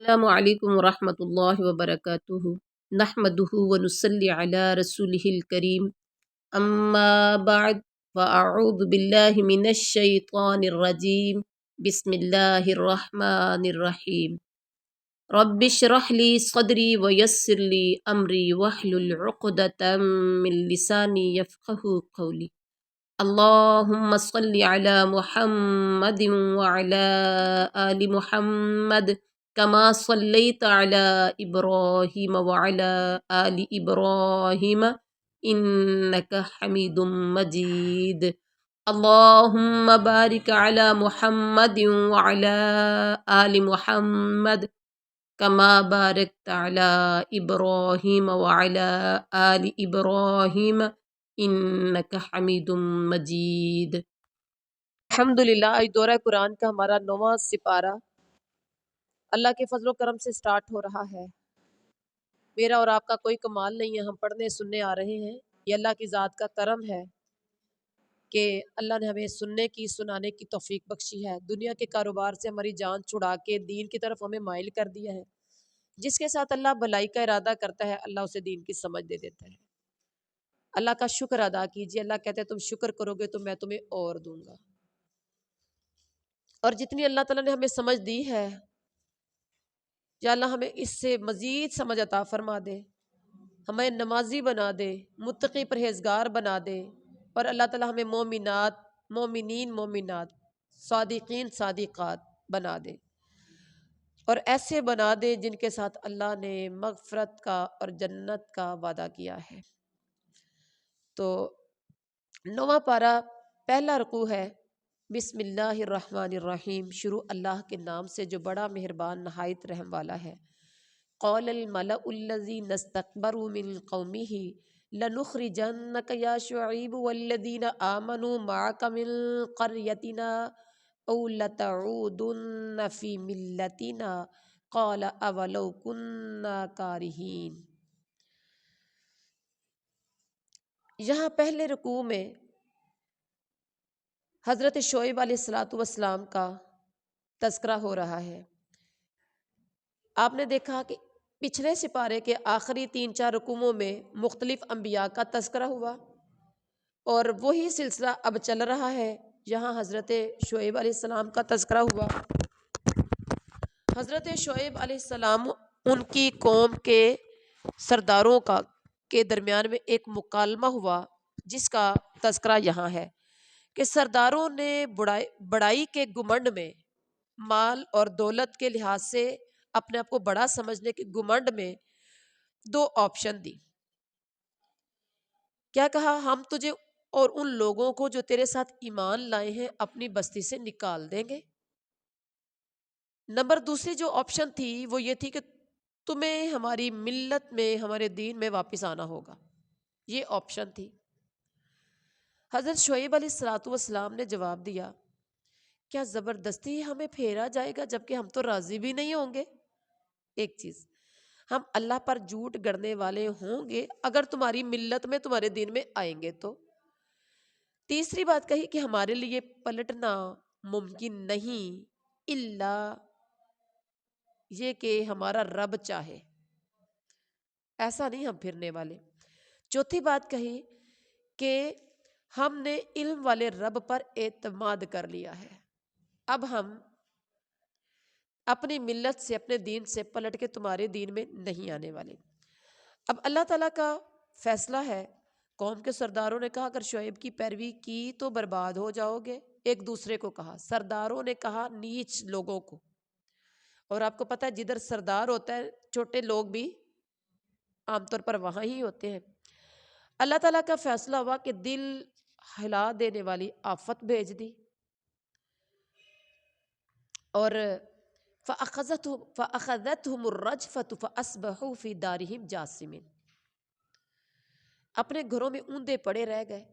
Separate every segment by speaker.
Speaker 1: السلام علیکم ورحمۃ اللہ وبرکاتہ نحمدہ ونصلی علی رسولہ الکریم اما بعد فاعوذ باللہ من الشیطان الرجیم بسم اللہ الرحمن الرحیم رب اشرح لی صدری ویسر لی امری واحلل عقدۃ من لسانی یفقہوا قولی اللہم صل علی محمد وعلی آل محمد كما صليت على إبراهيم وعلى آل إبراهيم إنك حميد مجيد اللهم بارك على محمد وعلى آل محمد كما باركت على إبراهيم وعلى آل إبراهيم إنك حميد مجيد۔ الحمدللہ آج دورہ قرآن کا ہمارا 9واں سپارہ اللہ کے فضل و کرم سے سٹارٹ ہو رہا ہے۔ میرا اور آپ کا کوئی کمال نہیں ہے، ہم پڑھنے سننے آ رہے ہیں۔ یہ اللہ کی ذات کا کرم ہے کہ اللہ نے ہمیں سننے کی سنانے کی توفیق بخشی ہے، دنیا کے کاروبار سے ہماری جان چھڑا کے دین کی طرف ہمیں مائل کر دیا ہے۔ جس کے ساتھ اللہ بھلائی کا ارادہ کرتا ہے اللہ اسے دین کی سمجھ دے دیتا ہے۔ اللہ کا شکر ادا کیجیے، اللہ کہتے ہیں تم شکر کرو گے تو میں تمہیں اور دوں گا۔ اور جتنی اللہ تعالیٰ نے ہمیں سمجھ دی ہے، یا اللہ ہمیں اس سے مزید سمجھ عطا فرما دے، ہمیں نمازی بنا دے، متقی پرہیزگار بنا دے، اور اللہ تعالیٰ ہمیں مومنات، مومنین، مومنات، صادقین، صادقات بنا دے، اور ایسے بنا دے جن کے ساتھ اللہ نے مغفرت کا اور جنت کا وعدہ کیا ہے۔ تو 9واں پارہ پہلا رکوع ہے۔ بسم اللہ الرحمن الرحیم، شروع اللہ کے نام سے جو بڑا مہربان نہایت رحم والا ہے۔ قال الملأ الذین استکبروا من قومہ لنخرجنک یا شعیب والذین آمنوا معک من قریتنا او لتعودن فی ملتنا قال اولو کنا کارہین۔ یہاں پہلے رکوع میں حضرت شعیب علیہ السلام کا تذکرہ ہو رہا ہے۔ آپ نے دیکھا کہ پچھلے سپارے کے آخری 3-4 رکوعوں میں مختلف انبیاء کا تذکرہ ہوا، اور وہی سلسلہ اب چل رہا ہے۔ یہاں حضرت شعیب علیہ السلام کا تذکرہ ہوا۔ حضرت شعیب علیہ السلام ان کی قوم کے سرداروں کے درمیان میں ایک مکالمہ ہوا، جس کا تذکرہ یہاں ہے کہ سرداروں نے بڑائی کے گمنڈ میں، مال اور دولت کے لحاظ سے اپنے آپ کو بڑا سمجھنے کے گمنڈ میں 2 آپشن دی۔ کیا کہا؟ ہم تجھے اور ان لوگوں کو جو تیرے ساتھ ایمان لائے ہیں اپنی بستی سے نکال دیں گے۔ نمبر دوسری جو آپشن تھی وہ یہ تھی کہ تمہیں ہماری ملت میں، ہمارے دین میں واپس آنا ہوگا۔ یہ آپشن تھی۔ حضرت شعیب علیہ السلام نے جواب دیا، کیا زبردستی ہمیں پھیرا جائے گا جبکہ ہم تو راضی بھی نہیں ہوں گے؟ ایک چیز، ہم اللہ پر جھوٹ گڑنے والے ہوں گے اگر تمہاری ملت میں، تمہارے دین میں آئیں گے تو۔ تیسری بات کہی کہ ہمارے لیے پلٹنا ممکن نہیں الا یہ کہ ہمارا رب چاہے، ایسا نہیں ہم پھرنے والے۔ چوتھی بات کہی کہ ہم نے علم والے رب پر اعتماد کر لیا ہے، اب ہم اپنی ملت سے، اپنے دین سے پلٹ کے تمہارے دین میں نہیں آنے والے۔ اب اللہ تعالیٰ کا فیصلہ ہے۔ قوم کے سرداروں نے کہا اگر شعیب کی پیروی کی تو برباد ہو جاؤ گے۔ ایک دوسرے کو کہا، سرداروں نے کہا نیچ لوگوں کو، اور آپ کو پتہ ہے جدھر سردار ہوتا ہے چھوٹے لوگ بھی عام طور پر وہاں ہی ہوتے ہیں۔ اللہ تعالیٰ کا فیصلہ ہوا کہ دل ہلا دینے والی آفت بھیج دی، اور فَأَخَذَتْهُمُ الرَّجْفَةُ فَأَصْبَحُوا فِي دَارِهِمْ جَاثِمِينَ۔ اپنے گھروں میں اوندے پڑے رہ گئے۔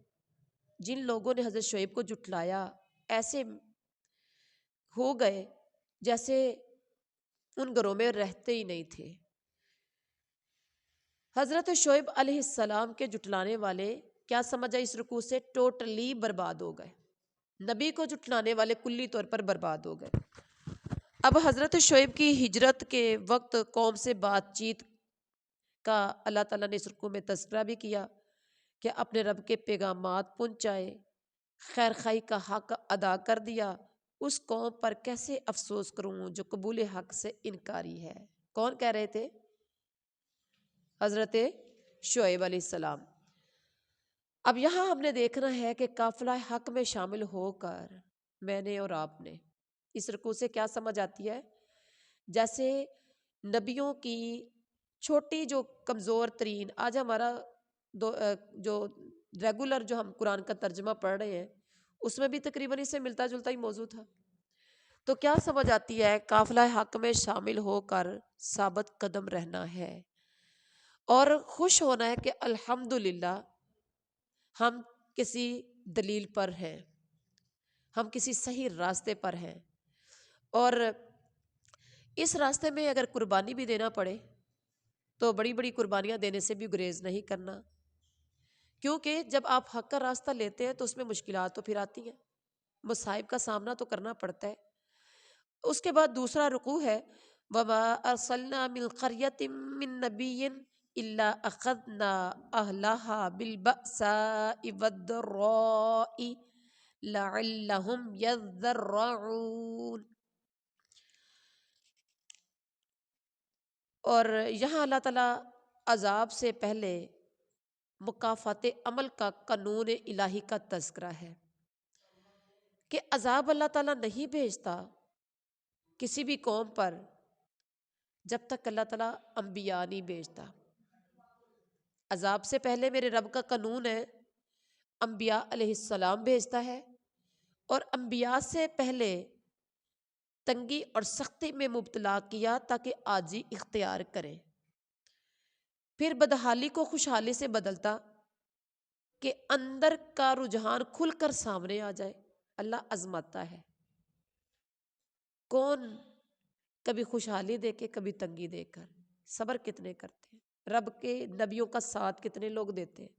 Speaker 1: جن لوگوں نے حضرت شعیب کو جھٹلایا ایسے ہو گئے جیسے ان گھروں میں رہتے ہی نہیں تھے۔ حضرت شعیب علیہ السلام کے جھٹلانے والے کیا سمجھا اس رکوع سے؟ ٹوٹلی برباد ہو گئے۔ نبی کو جھٹلانے والے کلی طور پر برباد ہو گئے۔ اب حضرت شعیب کی ہجرت کے وقت قوم سے بات چیت کا اللہ تعالیٰ نے اس رکوع میں تذکرہ بھی کیا کہ اپنے رب کے پیغامات پہنچائے، خیر خائی کا حق ادا کر دیا، اس قوم پر کیسے افسوس کروں جو قبول حق سے انکاری ہے۔ کون کہہ رہے تھے؟ حضرت شعیب علیہ السلام۔ اب یہاں ہم نے دیکھنا ہے کہ قافلہ حق میں شامل ہو کر میں نے اور آپ نے اس رکوع سے کیا سمجھ آتی ہے؟ جیسے نبیوں کی چھوٹی جو کمزور ترین، آج ہمارا جو ریگولر جو ہم قرآن کا ترجمہ پڑھ رہے ہیں اس میں بھی تقریباً اس سے ملتا جلتا ہی موضوع تھا، تو کیا سمجھ آتی ہے؟ قافلہ حق میں شامل ہو کر ثابت قدم رہنا ہے اور خوش ہونا ہے کہ الحمدللہ ہم کسی دلیل پر ہیں، ہم کسی صحیح راستے پر ہیں، اور اس راستے میں اگر قربانی بھی دینا پڑے تو بڑی بڑی قربانیاں دینے سے بھی گریز نہیں کرنا، کیونکہ جب آپ حق کا راستہ لیتے ہیں تو اس میں مشکلات تو پھر آتی ہیں، مصائب کا سامنا تو کرنا پڑتا ہے۔ اس کے بعد دوسرا رکوع ہے وَمَا أَرْسَلْنَا مِنْ قَرْيَةٍ مِّن نَبِيٍّ إِلَّا أَخَذْنَا أَهْلَهَا بِالْبَأْسَاءِ وَالضَّرَّاءِ لَعَلَّهُمْ يَضَّرَّعُونَ۔ اور یہاں اللہ تعالیٰ عذاب سے پہلے مکافات عمل کا قانون الہی کا تذکرہ ہے کہ عذاب اللہ تعالیٰ نہیں بھیجتا کسی بھی قوم پر جب تک اللہ تعالیٰ انبیاء نہیں بھیجتا۔ عذاب سے پہلے میرے رب کا قانون ہے، انبیاء علیہ السلام بھیجتا ہے، اور انبیاء سے پہلے تنگی اور سختی میں مبتلا کیا تاکہ عاجزی اختیار کریں، پھر بدحالی کو خوشحالی سے بدلتا کہ اندر کا رجحان کھل کر سامنے آ جائے۔ اللہ آزماتا ہے، کون کبھی خوشحالی دے کے کبھی تنگی دے کر، صبر کتنے کرتے ہیں، رب کے نبیوں کا ساتھ کتنے لوگ دیتے ہیں،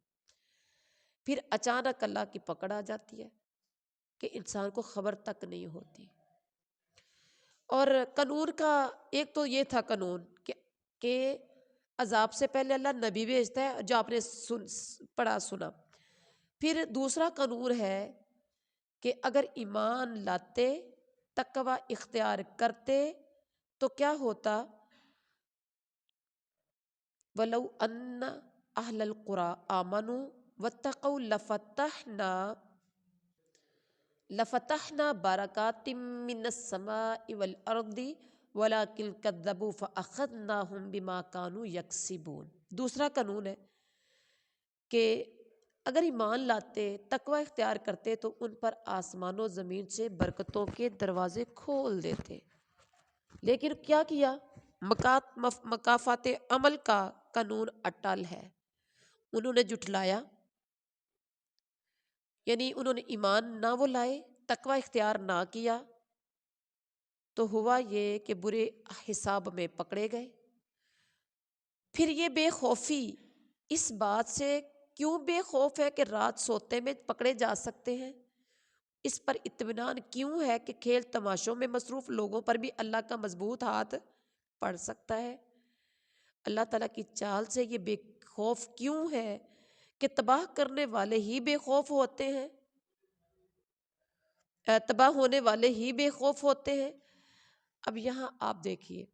Speaker 1: پھر اچانک اللہ کی پکڑ آ جاتی ہے کہ انسان کو خبر تک نہیں ہوتی۔ اور قانون کا ایک تو یہ تھا قانون کہ عذاب سے پہلے اللہ نبی بھیجتا ہے، جو آپ نے پڑھا سنا۔ پھر دوسرا قانون ہے کہ اگر ایمان لاتے، تقوی اختیار کرتے تو کیا ہوتا؟ وَلَوْ أَنَّ أَهْلَ الْقُرَىٰ آمَنُوا وَاتَّقَوْا لَفَتَحْنَا بَرَكَاتٍ مِّنَ السَّمَاءِ وَالْأَرْضِ وَلَٰكِن كَذَّبُوا فَأَخَذْنَاهُمْ بِمَا كَانُوا يَكْسِبُونَ۔ دوسرا قانون ہے کہ اگر ایمان لاتے، تقوی اختیار کرتے تو ان پر آسمان و زمین سے برکتوں کے دروازے کھول دیتے، لیکن کیا کیا؟ مکافات عمل کا قانون اٹل ہے، انہوں نے جھٹلایا، یعنی انہوں نے ایمان نہ وہ لائے، تقوی اختیار نہ کیا، تو ہوا یہ کہ برے حساب میں پکڑے گئے۔ پھر یہ بے خوفی اس بات سے کیوں بے خوف ہے کہ رات سوتے میں پکڑے جا سکتے ہیں؟ اس پر اطمینان کیوں ہے کہ کھیل تماشوں میں مصروف لوگوں پر بھی اللہ کا مضبوط ہاتھ پڑ سکتا ہے؟ اللہ تعالیٰ کی چال سے یہ بے خوف کیوں ہے کہ تباہ کرنے والے ہی بے خوف ہوتے ہیں، تباہ ہونے والے ہی بے خوف ہوتے ہیں؟ اب یہاں آپ دیکھیے،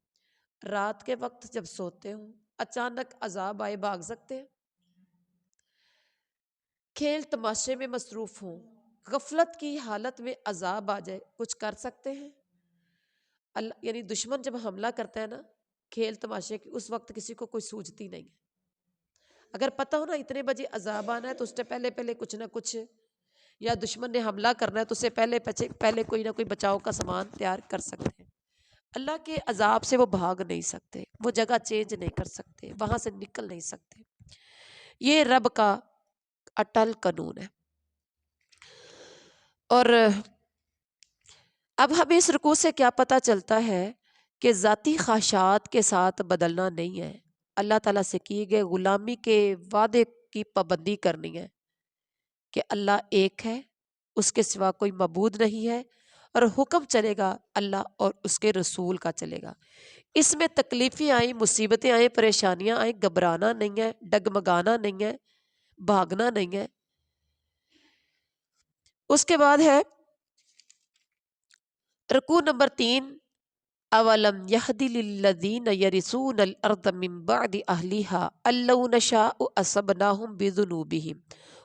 Speaker 1: رات کے وقت جب سوتے ہوں اچانک عذاب آئے، بھاگ سکتے ہیں؟ کھیل تماشے میں مصروف ہوں، غفلت کی حالت میں عذاب آ جائے، کچھ کر سکتے ہیں؟ اللہ یعنی دشمن جب حملہ کرتا ہے نا کھیل تماشے کی، اس وقت کسی کو کوئی سوچتی نہیں ہے۔ اگر پتہ ہو نا اتنے بجے عذاب آنا ہے تو اس سے پہلے کچھ نہ کچھ، یا دشمن نے حملہ کرنا ہے تو اس سے پہلے کوئی نہ کوئی بچاؤ کا سامان تیار کر سکتے ہیں۔ اللہ کے عذاب سے وہ بھاگ نہیں سکتے، وہ جگہ چینج نہیں کر سکتے، وہاں سے نکل نہیں سکتے۔ یہ رب کا اٹل قانون ہے۔ اور اب ہمیں اس رکوع سے کیا پتہ چلتا ہے کہ ذاتی خواہشات کے ساتھ بدلنا نہیں ہے، اللہ تعالیٰ سے کی گئے غلامی کے وعدے کی پابندی کرنی ہے کہ اللہ ایک ہے، اس کے سوا کوئی معبود نہیں ہے،
Speaker 2: اور حکم چلے گا اللہ اور اس کے رسول کا چلے گا۔ اس میں تکلیفیں آئیں، مصیبتیں آئیں، پریشانیاں آئیں، گھبرانا نہیں ہے، ڈگمگانا نہیں ہے، بھاگنا نہیں ہے۔ اس کے بعد ہے رکوع نمبر 3، اولم یہدی للذین یرثون الارض من بعد اہلها ان لو نشاء اصبناہم بذنوبہم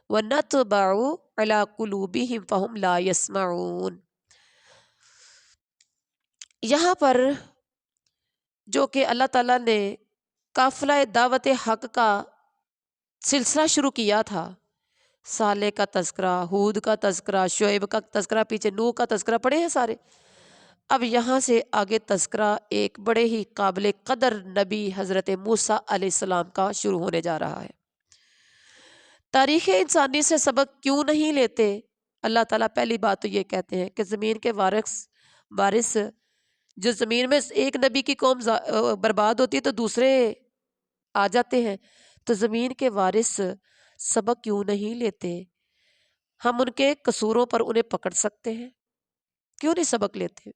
Speaker 2: ونطبع علی قلوبہم فہم لا یسمعون۔ یہاں پر جو کہ اللہ تعالیٰ نے قافلہ دعوت حق کا سلسلہ شروع کیا تھا، صالح کا تذکرہ، ہود کا تذکرہ، شعیب کا تذکرہ، پیچھے نوح کا تذکرہ پڑھے ہیں سارے۔ اب یہاں سے آگے تذکرہ ایک بڑے ہی قابل قدر نبی حضرت موسیٰ علیہ السلام کا شروع ہونے جا رہا ہے۔ تاریخ انسانی سے سبق کیوں نہیں لیتے؟ اللہ تعالیٰ پہلی بات تو یہ کہتے ہیں کہ زمین کے وارث جو زمین میں ایک نبی کی قوم برباد ہوتی ہے تو دوسرے آ جاتے ہیں، تو زمین کے وارث سبق کیوں نہیں لیتے؟ ہم ان کے قصوروں پر انہیں پکڑ سکتے ہیں، کیوں نہیں سبق لیتے؟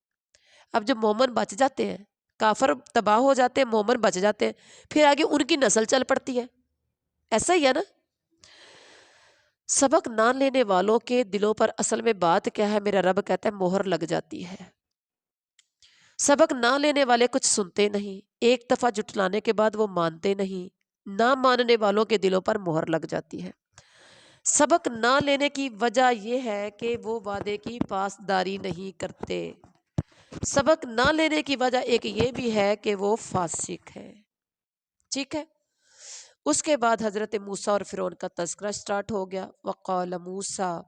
Speaker 2: اب جب مومن بچ جاتے ہیں، کافر تباہ ہو جاتے ہیں، مومن بچ جاتے ہیں، پھر آگے ان کی نسل چل پڑتی ہے، ایسا ہی ہے نا۔ سبق نہ لینے والوں کے دلوں پر اصل میں بات کیا ہے؟ میرا رب کہتا ہے مہر لگ جاتی ہے۔ سبق نہ لینے والے کچھ سنتے نہیں، ایک دفعہ جھٹلانے کے بعد وہ مانتے نہیں، نہ ماننے والوں کے دلوں پر مہر لگ جاتی ہے۔ سبق نہ لینے کی وجہ یہ ہے کہ وہ وعدے کی پاسداری نہیں کرتے۔ سبق نہ لینے کی وجہ ایک یہ بھی ہے کہ وہ فاسق ہے، ٹھیک ہے۔ اس کے بعد حضرت موسیٰ اور فرعون کا تذکرہ سٹارٹ ہو گیا۔ وقال موسیٰ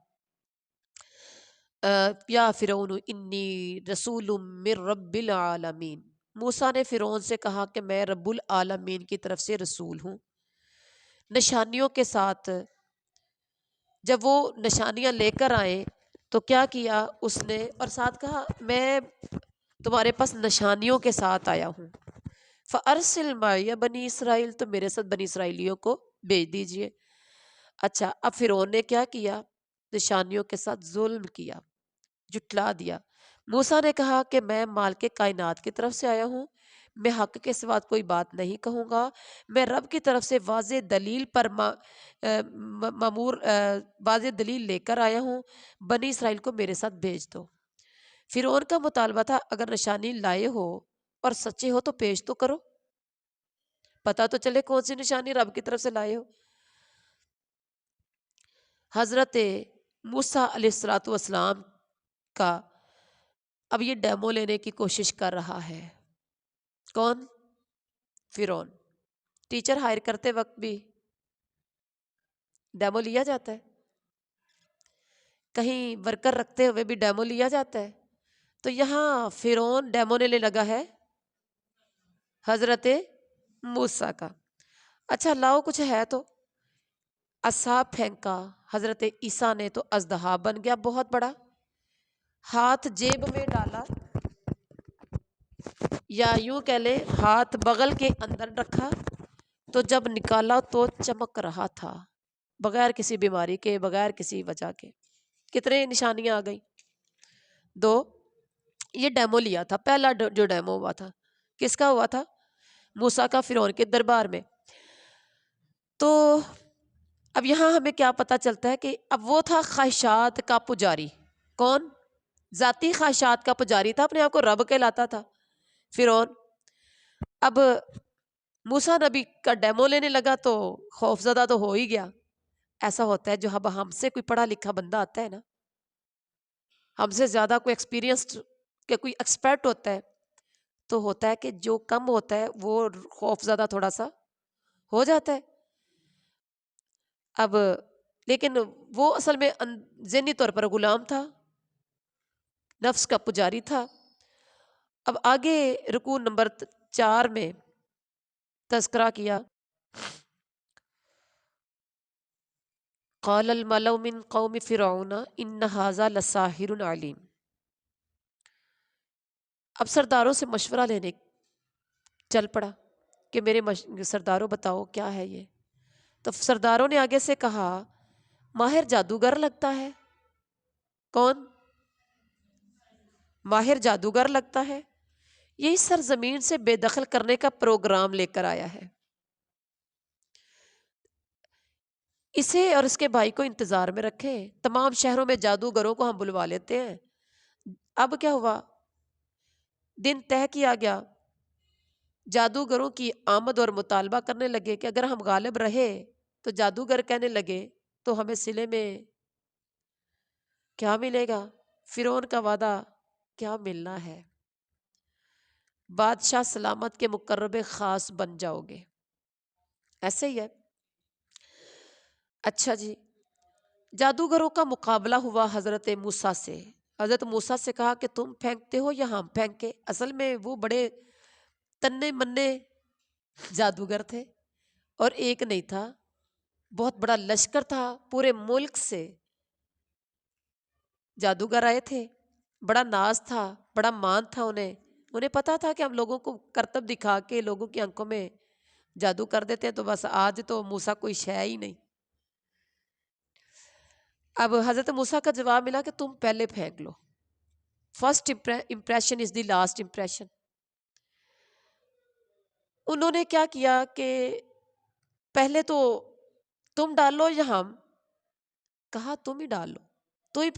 Speaker 2: یا فرعون انی رسول من رب العالمین، موسیٰ نے فرعون سے کہا کہ میں رب العالمین کی طرف سے رسول ہوں، نشانیوں کے ساتھ۔ جب وہ نشانیاں لے کر آئے تو کیا کیا اس نے؟ اور ساتھ کہا میں تمہارے پاس نشانیوں کے ساتھ آیا ہوں، فَأَرْسِلْ مَعِيَ بنی اسرائیل، تو میرے ساتھ بنی اسرائیلیوں کو بھیج دیجئے۔ اچھا، اب فرعون نے کیا کیا؟ نشانیوں کے ساتھ ظلم کیا، جھٹلا دیا۔ موسیٰ نے کہا کہ میں مالک کائنات کی طرف سے آیا ہوں، میں حق کے سوا کوئی بات نہیں کہوں گا، میں رب کی طرف سے واضح دلیل پر واضح دلیل لے کر آیا ہوں، بنی اسرائیل کو میرے ساتھ بھیج دو۔ فرعون کا مطالبہ تھا اگر نشانی لائے ہو اور سچے ہو تو پیش تو کرو، پتہ تو چلے کون سی نشانی رب کی طرف سے لائے ہو۔ حضرت موسیٰ علیہ السلام کا اب یہ ڈیمو لینے کی کوشش کر رہا ہے، کون؟ فرعون۔ ٹیچر ہائر کرتے وقت بھی ڈیمو لیا جاتا ہے، کہیں ورکر رکھتے ہوئے بھی ڈیمو لیا جاتا ہے، تو یہاں فرعون ڈیمو لینے لگا ہے حضرت موسیٰ کا۔ اچھا لاؤ کچھ ہے تو، عصا پھینکا حضرت عیسیٰ نے تو اژدہا بن گیا بہت بڑا، ہاتھ جیب میں ڈالا یا یوں کہہ لیں ہاتھ بغل کے اندر رکھا تو جب نکالا تو چمک رہا تھا، بغیر کسی بیماری کے، بغیر کسی وجہ کے۔ کتنے نشانیاں آ گئیں؟ 2۔ یہ ڈیمو لیا تھا، پہلا جو ڈیمو ہوا تھا کس کا ہوا تھا؟ موسیٰ کا فرعون کے دربار میں۔ تو اب یہاں ہمیں کیا پتہ چلتا ہے کہ اب وہ تھا خواہشات کا پجاری، کون؟ ذاتی خواہشات کا پجاری تھا، اپنے آپ کو رب کہلاتا تھا فرعون۔ اب موسیٰ نبی کا ڈیمو لینے لگا تو خوف زدہ تو ہو ہی گیا۔ ایسا ہوتا ہے جو اب ہم سے کوئی پڑھا لکھا بندہ آتا ہے نا، ہم سے زیادہ کوئی ایکسپیرینسڈ کہ کوئی ایکسپرٹ ہوتا ہے، تو ہوتا ہے کہ جو کم ہوتا ہے وہ خوف زدہ تھوڑا سا ہو جاتا ہے۔ اب لیکن وہ اصل میں ذہنی طور پر غلام تھا، نفس کا پجاری تھا۔ اب آگے رکوع نمبر 4 میں تذکرہ کیا، قال الملأ من قوم فرعون ان ھذا لساحر علیم۔ اب سرداروں سے مشورہ لینے چل پڑا کہ میرے سرداروں بتاؤ کیا ہے یہ؟ تو سرداروں نے آگے سے کہا ماہر جادوگر لگتا ہے۔ کون؟ ماہر جادوگر لگتا ہے، یہی سرزمین سے بے دخل کرنے کا پروگرام لے کر آیا ہے۔ اسے اور اس کے بھائی کو انتظار میں رکھیں، تمام شہروں میں جادوگروں کو ہم بلوا لیتے ہیں۔ اب کیا ہوا، دن طے کیا گیا، جادوگروں کی آمد اور مطالبہ کرنے لگے کہ اگر ہم غالب رہے تو جادوگر کہنے لگے تو ہمیں صلے میں کیا ملے گا؟ فرعون کا وعدہ کیا ملنا ہے؟ بادشاہ سلامت کے مقرب خاص بن جاؤ گے، ایسے ہی ہے۔ اچھا جی، جادوگروں کا مقابلہ ہوا حضرت موسیٰ سے۔ حضرت موسیٰ سے کہا کہ تم پھینکتے ہو یا ہم پھینکے؟ اصل میں وہ بڑے تنے منے جادوگر تھے، اور ایک نہیں تھا، بہت بڑا لشکر تھا، پورے ملک سے جادوگر آئے تھے، بڑا ناز تھا، بڑا مان تھا انہیں پتا تھا کہ ہم لوگوں کو کرتب دکھا کے لوگوں کی آنکھوں میں جادو کر دیتے ہیں، تو بس آج تو موسیٰ کوئی شے ہی نہیں۔ اب حضرت موسیٰ کا جواب ملا کہ تم پہلے پھینک لو، first impression is the last impression. انہوں نے کیا کیا کہ پہلے تو تم ڈالو یا ہم؟ کہا تم ہی ڈال لو، تم ہی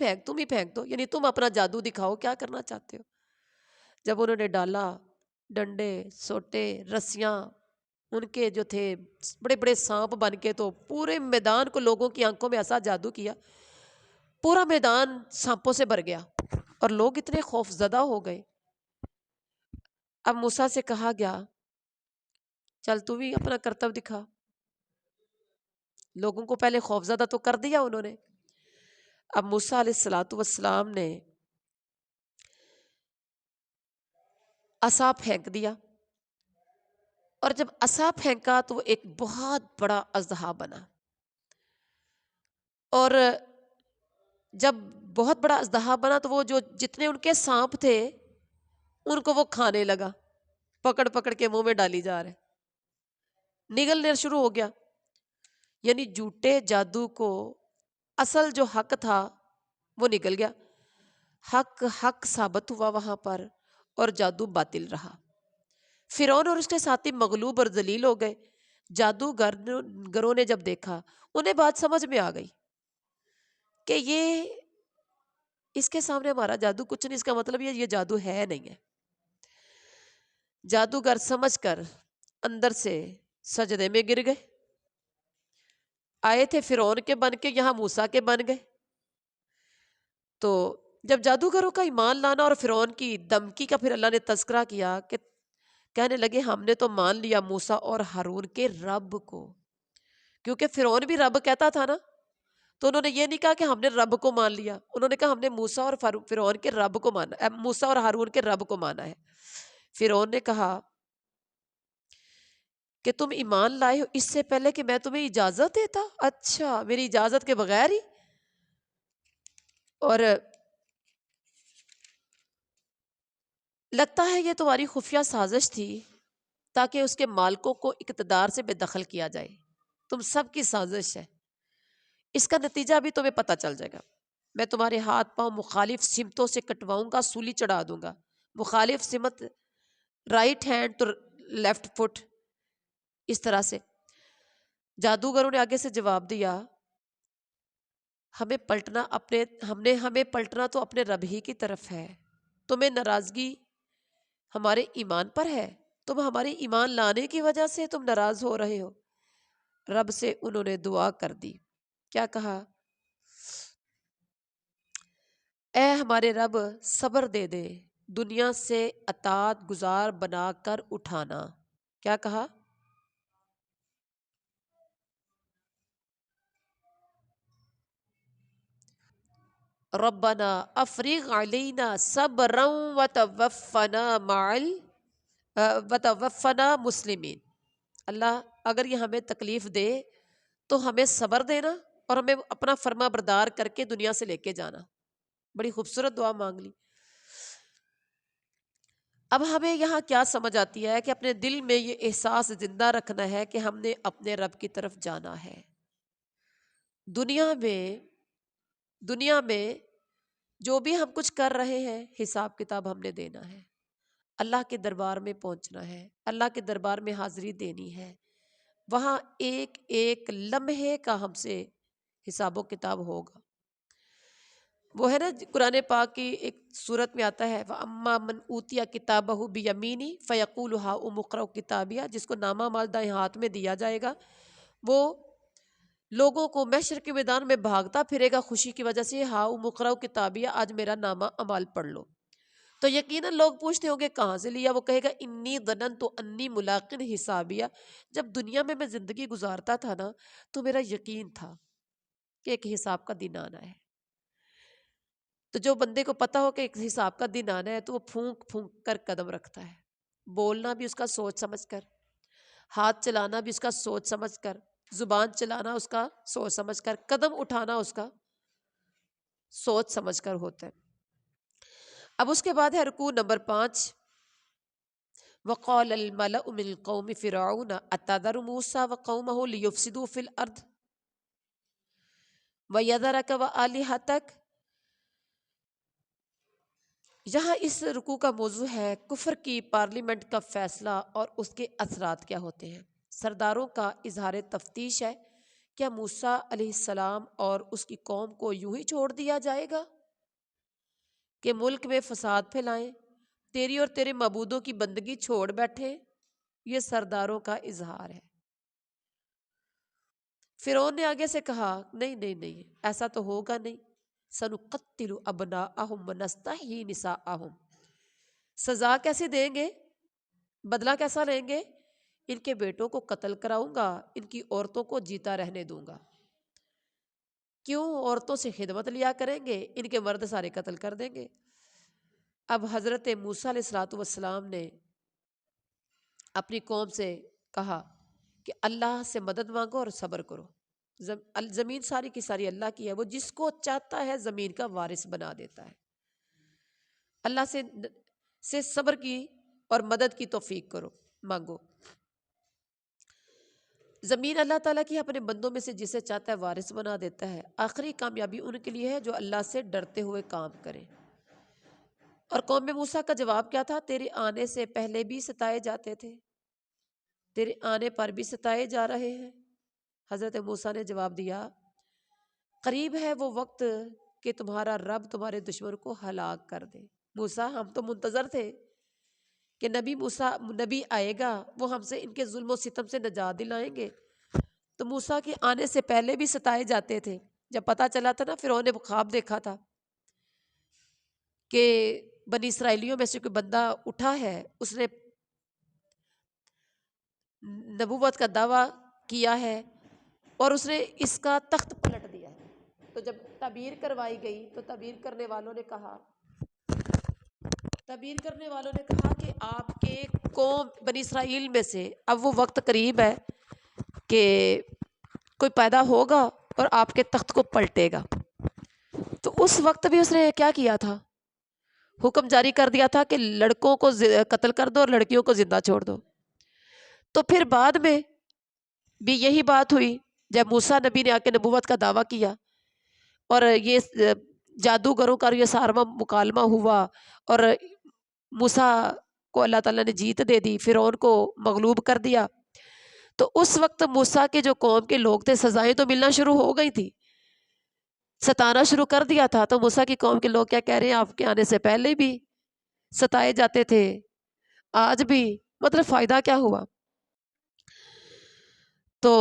Speaker 2: پھینک دو، یعنی تم اپنا جادو دکھاؤ، کیا کرنا چاہتے ہو۔ جب انہوں نے ڈالا، ڈنڈے، سوٹے، رسیاں ان کے جو تھے بڑے بڑے سانپ بن کے، تو پورے میدان کو لوگوں کی آنکھوں میں ایسا جادو کیا، پورا میدان سانپوں سے بھر گیا اور لوگ اتنے خوف زدہ ہو گئے۔ اب موسیٰ سے کہا گیا چل تو بھی اپنا کرتب دکھا۔ لوگوں کو پہلے خوف زدہ تو کر دیا انہوں نے۔ اب موسیٰ علیہ السلام نے عصا پھینک دیا، اور جب عصا پھینکا تو وہ ایک بہت بڑا اژدہا بنا، اور جب بہت بڑا اژدہا بنا تو وہ جو جتنے ان کے سانپ تھے ان کو وہ کھانے لگا، پکڑ پکڑ کے منہ میں ڈالی جا رہے، نگلنے شروع ہو گیا۔ یعنی جھوٹے جادو کو اصل جو حق تھا وہ نکل گیا، حق ثابت ہوا وہاں پر، اور جادو باطل رہا۔ فرعون اور اس کے ساتھی مغلوب اور ذلیل ہو گئے۔ جادوگروں نے جب دیکھا، انہیں بات سمجھ میں آ گئی کہ یہ اس کے سامنے ہمارا جادو کچھ نہیں، اس کا مطلب یہ جادو ہے نہیں ہے۔ جادوگر سمجھ کر اندر سے سجدے میں گر گئے۔ آئے تھے فرعون کے بن کے، یہاں موسیٰ کے بن گئے۔ تو جب جادوگروں کا ایمان لانا اور فرعون کی دھمکی کا پھر اللہ نے تذکرہ کیا کہ کہنے لگے ہم نے تو مان لیا موسیٰ اور ہارون کے رب کو، کیونکہ فرعون بھی رب کہتا تھا نا، تو انہوں نے یہ نہیں کہا کہ ہم نے رب کو مان لیا، انہوں نے کہا ہم نے موسیٰ اور فرعون کے رب کو مانا، موسیٰ اور ہارون کے رب کو مانا ہے۔ فرعون نے کہا کہ تم ایمان لائے ہو اس سے پہلے کہ میں تمہیں اجازت دیتا؟ اچھا، میری اجازت کے بغیر ہی؟ اور لگتا ہے یہ تمہاری خفیہ سازش تھی تاکہ اس کے مالکوں کو اقتدار سے بے دخل کیا جائے، تم سب کی سازش ہے، اس کا نتیجہ بھی تمہیں پتہ چل جائے گا۔ میں تمہارے ہاتھ پاؤں مخالف سمتوں سے کٹواؤں گا، سولی چڑھا دوں گا۔ مخالف سمت رائٹ ہینڈ تو لیفٹ فٹ، اس طرح سے۔ جادوگروں نے آگے سے جواب دیا ہمیں پلٹنا تو اپنے رب ہی کی طرف ہے، تمہیں ناراضگی ہمارے ایمان پر ہے، تم ہمارے ایمان لانے کی وجہ سے تم ناراض ہو رہے ہو۔ رب سے انہوں نے دعا کر دی، کیا کہا؟ اے ہمارے رب صبر دے دے، دنیا سے اطاعت گزار بنا کر اٹھانا۔ کیا کہا؟ ربنا افرغ علینا صبرا وتوفنا مسلمین۔ اللہ اگر یہ ہمیں تکلیف دے تو ہمیں صبر دینا اور ہمیں اپنا فرما بردار کر کے دنیا سے لے کے جانا۔ بڑی خوبصورت دعا مانگ لی۔ اب ہمیں یہاں کیا سمجھ آتی ہے کہ اپنے دل میں یہ احساس زندہ رکھنا ہے کہ ہم نے اپنے رب کی طرف جانا ہے۔ دنیا میں جو بھی ہم کچھ کر رہے ہیں حساب کتاب ہم نے دینا ہے، اللہ کے دربار میں پہنچنا ہے، اللہ کے دربار میں حاضری دینی ہے، وہاں ایک ایک لمحے کا ہم سے حساب و کتاب ہوگا۔ وہ ہے نا قرآن پاک کی ایک صورت میں آتا ہے وَأَمَّا مَنْ أُوتِيَ كِتَابَهُ بِيَمِينِهِ فَيَقُولُ هَاؤُمُ اقْرَءُوا کتابیہ، جس کو نامہ مال دائیں ہاتھ میں دیا جائے گا، وہ لوگوں کو محشر کے میدان میں بھاگتا پھرے گا خوشی کی وجہ سے، ہاؤم اقرؤوا کتابیہ، آج میرا نامہ اعمال پڑھ لو۔ تو یقیناً لوگ پوچھتے ہوں گے کہاں سے لیا؟ وہ کہے گا انی ظننت انی ملاقٍ حسابیہ، جب دنیا میں میں زندگی گزارتا تھا نا تو میرا یقین تھا کہ ایک حساب کا دن آنا ہے۔ تو جو بندے کو پتا ہو کہ ایک حساب کا دن آنا ہے تو وہ پھونک پھونک کر قدم رکھتا ہے، بولنا بھی اس کا سوچ سمجھ کر، ہاتھ چلانا بھی اس کا سوچ سمجھ کر، زبان چلانا اس کا سوچ سمجھ کر، قدم اٹھانا اس کا سوچ سمجھ کر ہوتا ہے۔ اب اس کے بعد ہے رکوع نمبر 5، وقال الملأ من قوم فرعون اتذر موسى وقومه ليفسدوا في الارض ويذرك وآلهتك۔ یہاں اس رکوع کا موضوع ہے کفر کی پارلیمنٹ کا فیصلہ اور اس کے اثرات کیا ہوتے ہیں۔ سرداروں کا اظہار تفتیش ہے، کیا موسیٰ علیہ السلام اور اس کی قوم کو یوں ہی چھوڑ دیا جائے گا کہ ملک میں فساد پھیلائیں، تیری اور تیرے معبودوں کی بندگی چھوڑ بیٹھے؟ یہ سرداروں کا اظہار ہے۔ فرعون نے آگے سے کہا نہیں نہیں نہیں، ایسا تو ہوگا نہیں، سنقتل ابناءہم ونستحیی نساءہم، سزا کیسے دیں گے، بدلہ کیسا لیں گے؟ ان کے بیٹوں کو قتل کراؤں گا، ان کی عورتوں کو جیتا رہنے دوں گا۔ کیوں؟ عورتوں سے خدمت لیا کریں گے، ان کے مرد سارے قتل کر دیں گے۔ اب حضرت موسیٰ علیہ السلام نے اپنی قوم سے کہا کہ اللہ سے مدد مانگو اور صبر کرو، زمین ساری کی ساری اللہ کی ہے، وہ جس کو چاہتا ہے زمین کا وارث بنا دیتا ہے۔ اللہ سے صبر کی اور مدد کی توفیق کرو، مانگو۔ زمین اللہ تعالیٰ کی اپنے بندوں میں سے جسے چاہتا ہے وارث بنا دیتا ہے۔ آخری کامیابی ان کے لیے ہے جو اللہ سے ڈرتے ہوئے کام کریں۔ اور قوم موسیٰ کا جواب کیا تھا؟ تیرے آنے سے پہلے بھی ستائے جاتے تھے، تیرے آنے پر بھی ستائے جا رہے ہیں۔ حضرت موسیٰ نے جواب دیا قریب ہے وہ وقت کہ تمہارا رب تمہارے دشمن کو ہلاک کر دے۔ موسیٰ ہم تو منتظر تھے کہ نبی آئے گا، وہ ہم سے ان کے ظلم و ستم سے نجات دلائیں گے۔ تو موسیٰ کے آنے سے پہلے بھی ستائے جاتے تھے۔ جب پتہ چلا تھا نا، فرعون نے خواب دیکھا تھا کہ بنی اسرائیلیوں میں سے کوئی بندہ اٹھا ہے، اس نے نبوت کا دعویٰ کیا ہے اور اس نے اس کا تخت پلٹ دیا ہے۔ تو جب تعبیر کروائی گئی تو تعبیر کرنے والوں نے کہا کہ آپ کے قوم بنی اسرائیل میں سے اب وہ وقت قریب ہے کہ کوئی پیدا ہوگا اور آپ کے تخت کو پلٹے گا۔ تو اس وقت بھی اس نے کیا کیا تھا؟ حکم جاری کر دیا تھا کہ لڑکوں کو قتل کر دو اور لڑکیوں کو زندہ چھوڑ دو۔ تو پھر بعد میں بھی یہی بات ہوئی جب موسیٰ نبی نے آ کے نبوت کا دعویٰ کیا اور یہ جادوگروں کا یہ سارواں مکالمہ ہوا اور موسیٰ کو اللہ تعالیٰ نے جیت دے دی، فرعون کو مغلوب کر دیا۔ تو اس وقت موسیٰ کے جو قوم کے لوگ تھے سزائیں تو ملنا شروع ہو گئی تھی، ستانا شروع کر دیا تھا۔ تو موسیٰ کی قوم کے لوگ کیا کہہ رہے ہیں؟ آپ کے آنے سے پہلے بھی ستائے جاتے تھے، آج بھی، مطلب فائدہ کیا ہوا؟ تو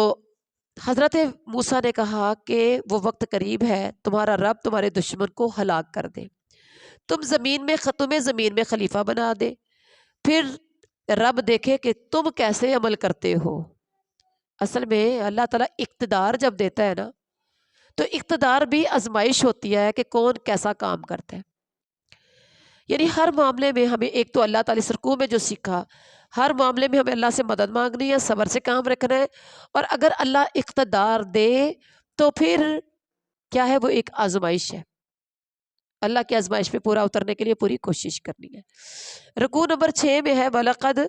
Speaker 2: حضرت موسیٰ نے کہا کہ وہ وقت قریب ہے تمہارا رب تمہارے دشمن کو ہلاک کر دے، تمہیں زمین میں خلیفہ بنا دے، پھر رب دیکھے کہ تم کیسے عمل کرتے ہو۔ اصل میں اللہ تعالیٰ اقتدار جب دیتا ہے نا تو اقتدار بھی آزمائش ہوتی ہے کہ کون کیسا کام کرتا ہے۔ یعنی ہر معاملے میں ہمیں ایک تو اللہ تعالیٰ رکوع میں جو سیکھا، ہر معاملے میں ہمیں اللہ سے مدد مانگنی ہے، صبر سے کام رکھنا ہے، اور اگر اللہ اقتدار دے تو پھر کیا ہے؟ وہ ایک آزمائش ہے، اللہ کی آزمائش پہ پورا اترنے کے لیے پوری کوشش کرنی ہے۔ رکوع نمبر 6 میں ہے وَلَقَدْ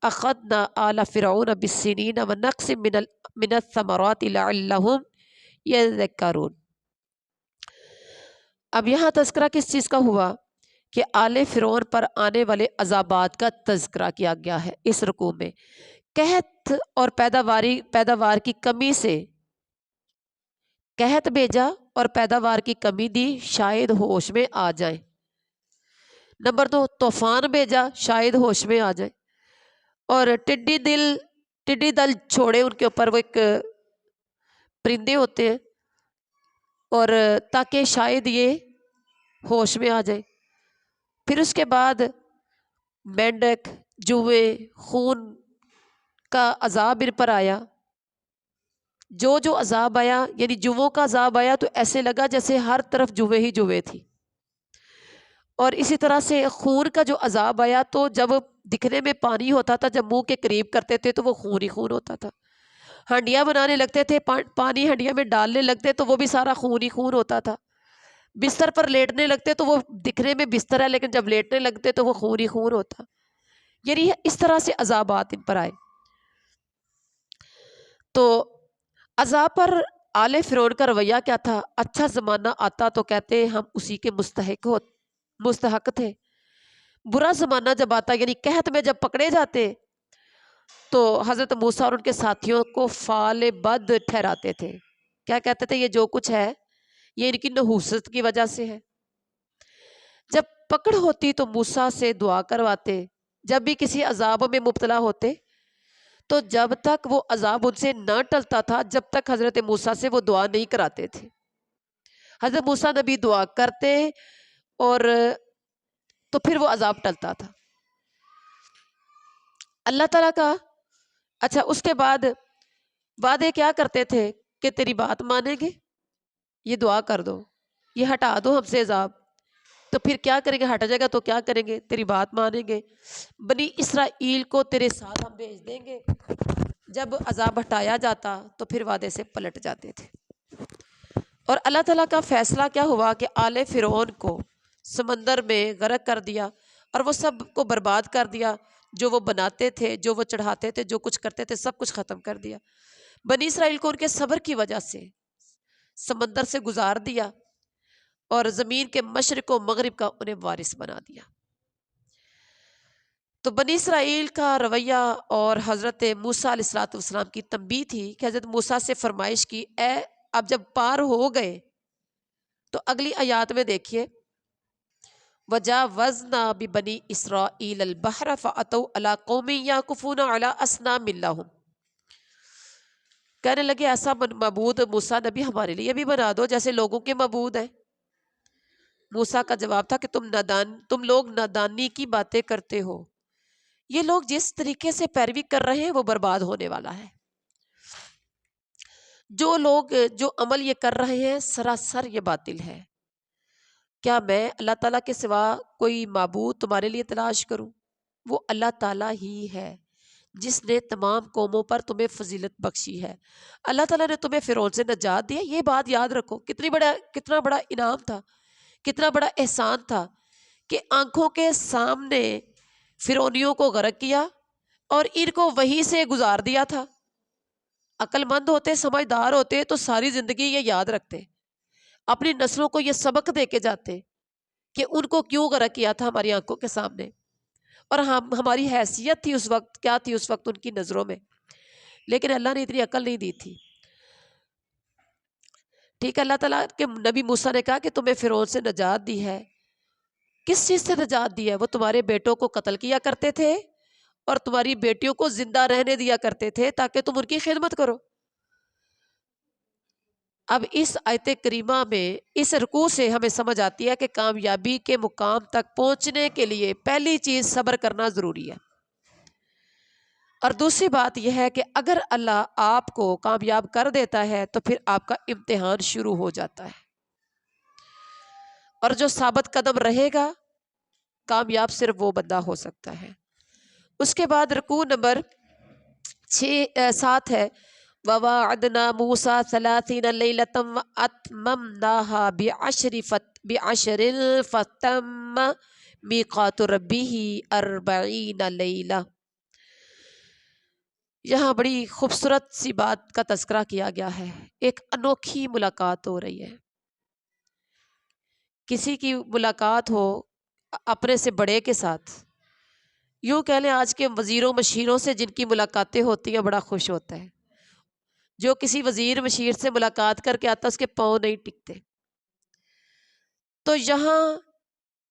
Speaker 2: أَخَذْنَا آلَ فِرْعَوْنَ بِالسِّنِينَ وَنَقْصٍ مِّنَ الثَّمَرَاتِ لَعَلَّهُمْ يَذَّكَّرُونَ۔ اب یہاں تذکرہ کس چیز کا ہوا کہ آل فرعون پر آنے والے عذابات کا تذکرہ کیا گیا ہے اس رکوع میں۔ قحط اور پیداوار کی کمی سے قحط بھیجا اور پیداوار کی کمی دی شاید ہوش میں آ جائیں۔ نمبر 2 طوفان بھیجا شاید ہوش میں آ جائیں، اور ٹڈی دل چھوڑے ان کے اوپر، وہ ایک پرندے ہوتے ہیں، اور تاکہ شاید یہ ہوش میں آ جائے۔ پھر اس کے بعد مینڈک، جوئے، خون کا عذاب ان پر آیا۔ جو عذاب آیا، یعنی جوؤں کا عذاب آیا تو ایسے لگا جیسے ہر طرف جوئے ہی جوئے تھی، اور اسی طرح سے خون کا جو عذاب آیا تو جب دکھنے میں پانی ہوتا تھا، جب منہ کے قریب کرتے تھے تو وہ خون ہی خون ہوتا تھا۔ ہنڈیاں بنانے لگتے تھے، پانی ہنڈیا میں ڈالنے لگتے تو وہ بھی سارا خون ہی خون ہوتا تھا۔ بستر پر لیٹنے لگتے تو وہ دکھنے میں بستر ہے لیکن جب لیٹنے لگتے تو وہ خون ہی خون ہوتا۔ یعنی اس طرح سے عذابات ان پر آئے۔ تو عذاب پر آل فرعون کا رویہ کیا تھا؟ اچھا زمانہ آتا تو کہتے ہم اسی کے مستحق تھے، برا زمانہ جب آتا یعنی قحط میں جب پکڑے جاتے تو حضرت موسیٰ اور ان کے ساتھیوں کو فعال بد ٹھہراتے تھے۔ کیا کہتے تھے؟ یہ جو کچھ ہے یہ ان کی نحوست کی وجہ سے ہے۔ جب پکڑ ہوتی تو موسیٰ سے دعا کرواتے، جب بھی کسی عذاب میں مبتلا ہوتے تو جب تک وہ عذاب ان سے نہ ٹلتا تھا جب تک حضرت موسیٰ سے وہ دعا نہیں کراتے تھے۔ حضرت موسیٰ نبی دعا کرتے اور تو پھر وہ عذاب ٹلتا تھا اللہ تعالیٰ کا۔ اچھا اس کے بعد وعدے کیا کرتے تھے کہ تیری بات مانیں گے، یہ دعا کر دو، یہ ہٹا دو ہم سے عذاب، تو پھر کیا کریں گے؟ ہٹ جائے گا تو کیا کریں گے؟ تیری بات مانیں گے، بنی اسرائیل کو تیرے ساتھ ہم بھیج دیں گے۔ جب عذاب ہٹایا جاتا تو پھر وعدے سے پلٹ جاتے تھے۔ اور اللہ تعالیٰ کا فیصلہ کیا ہوا کہ آل فرعون کو سمندر میں غرق کر دیا اور وہ سب کو برباد کر دیا، جو وہ بناتے تھے، جو وہ چڑھاتے تھے، جو کچھ کرتے تھے، سب کچھ ختم کر دیا۔ بنی اسرائیل کو ان کے صبر کی وجہ سے سمندر سے گزار دیا اور زمین کے مشرق و مغرب کا انہیں وارث بنا دیا۔ تو بنی اسرائیل کا رویہ اور حضرت موسیٰ علیہ الصلوۃ والسلام کی تنبیہ تھی کہ حضرت موسیٰ سے فرمائش کی، اے اب جب پار ہو گئے تو اگلی آیات میں دیکھیے، وَجَاوَزْنَا بِبَنِي إِسْرَائِيلَ الْبَحْرَ فَأَتَوْا عَلَىٰ قَوْمٍ يَعْكُفُونَ عَلَىٰ أَصْنَامٍ لَّهُمْ، کہنے لگے ایسا معبود موسیٰ نبی ہمارے لیے بھی بنا دو جیسے لوگوں کے معبود ہیں۔ موسیٰ کا جواب تھا کہ تم لوگ نادانی کی باتیں کرتے ہو، یہ لوگ جس طریقے سے پیروی کر رہے ہیں وہ برباد ہونے والا ہے۔ جو لوگ جو عمل یہ کر رہے ہیں سراسر یہ باطل ہے۔ کیا میں اللہ تعالیٰ کے سوا کوئی معبود تمہارے لیے تلاش کروں؟ وہ اللہ تعالیٰ ہی ہے جس نے تمام قوموں پر تمہیں فضیلت بخشی ہے۔ اللہ تعالیٰ نے تمہیں فرعون سے نجات دیا، یہ بات یاد رکھو۔ کتنا بڑا انعام تھا، کتنا بڑا احسان تھا کہ آنکھوں کے سامنے فرعونیوں کو غرق کیا اور ان کو وہیں سے گزار دیا تھا۔ عقل مند ہوتے، سمجھدار ہوتے تو ساری زندگی یہ یاد رکھتے، اپنی نسلوں کو یہ سبق دے کے جاتے کہ ان کو کیوں غرق کیا تھا ہماری آنکھوں کے سامنے، اور ہماری حیثیت تھی اس وقت کیا تھی اس وقت ان کی نظروں میں، لیکن اللہ نے اتنی عقل نہیں دی تھی۔ ٹھیک ہے، اللہ تعالیٰ کے نبی موسیٰ نے کہا کہ تمہیں فرعون سے نجات دی ہے۔ کس چیز سے نجات دی ہے؟ وہ تمہارے بیٹوں کو قتل کیا کرتے تھے اور تمہاری بیٹیوں کو زندہ رہنے دیا کرتے تھے تاکہ تم ان کی خدمت کرو۔ اب اس آیت کریمہ میں اس رکوع سے ہمیں سمجھ آتی ہے کہ کامیابی کے مقام تک پہنچنے کے لیے پہلی چیز صبر کرنا ضروری ہے، اور دوسری بات یہ ہے کہ اگر اللہ آپ کو کامیاب کر دیتا ہے تو پھر آپ کا امتحان شروع ہو جاتا ہے، اور جو ثابت قدم رہے گا کامیاب صرف وہ بندہ ہو سکتا ہے۔ اس کے بعد رکوع نمبر 7 ہے، وَوَاعَدْنَا مُوسَىٰ 30 لَيْلَةً وَأَتْمَمْنَاهَا بِعَشْرٍ فَتَمَّ مِيقَاتُ رَبِّهِ 40 لَيْلَةً۔ یہاں بڑی خوبصورت سی بات کا تذکرہ کیا گیا ہے، ایک انوکھی ملاقات ہو رہی ہے۔ کسی کی ملاقات ہو اپنے سے بڑے کے ساتھ، یوں کہہ لیں آج کے وزیروں مشیروں سے جن کی ملاقاتیں ہوتی ہیں بڑا خوش ہوتا ہے، جو کسی وزیر مشیر سے ملاقات کر کے آتا اس کے پاؤں نہیں ٹکتے۔ تو یہاں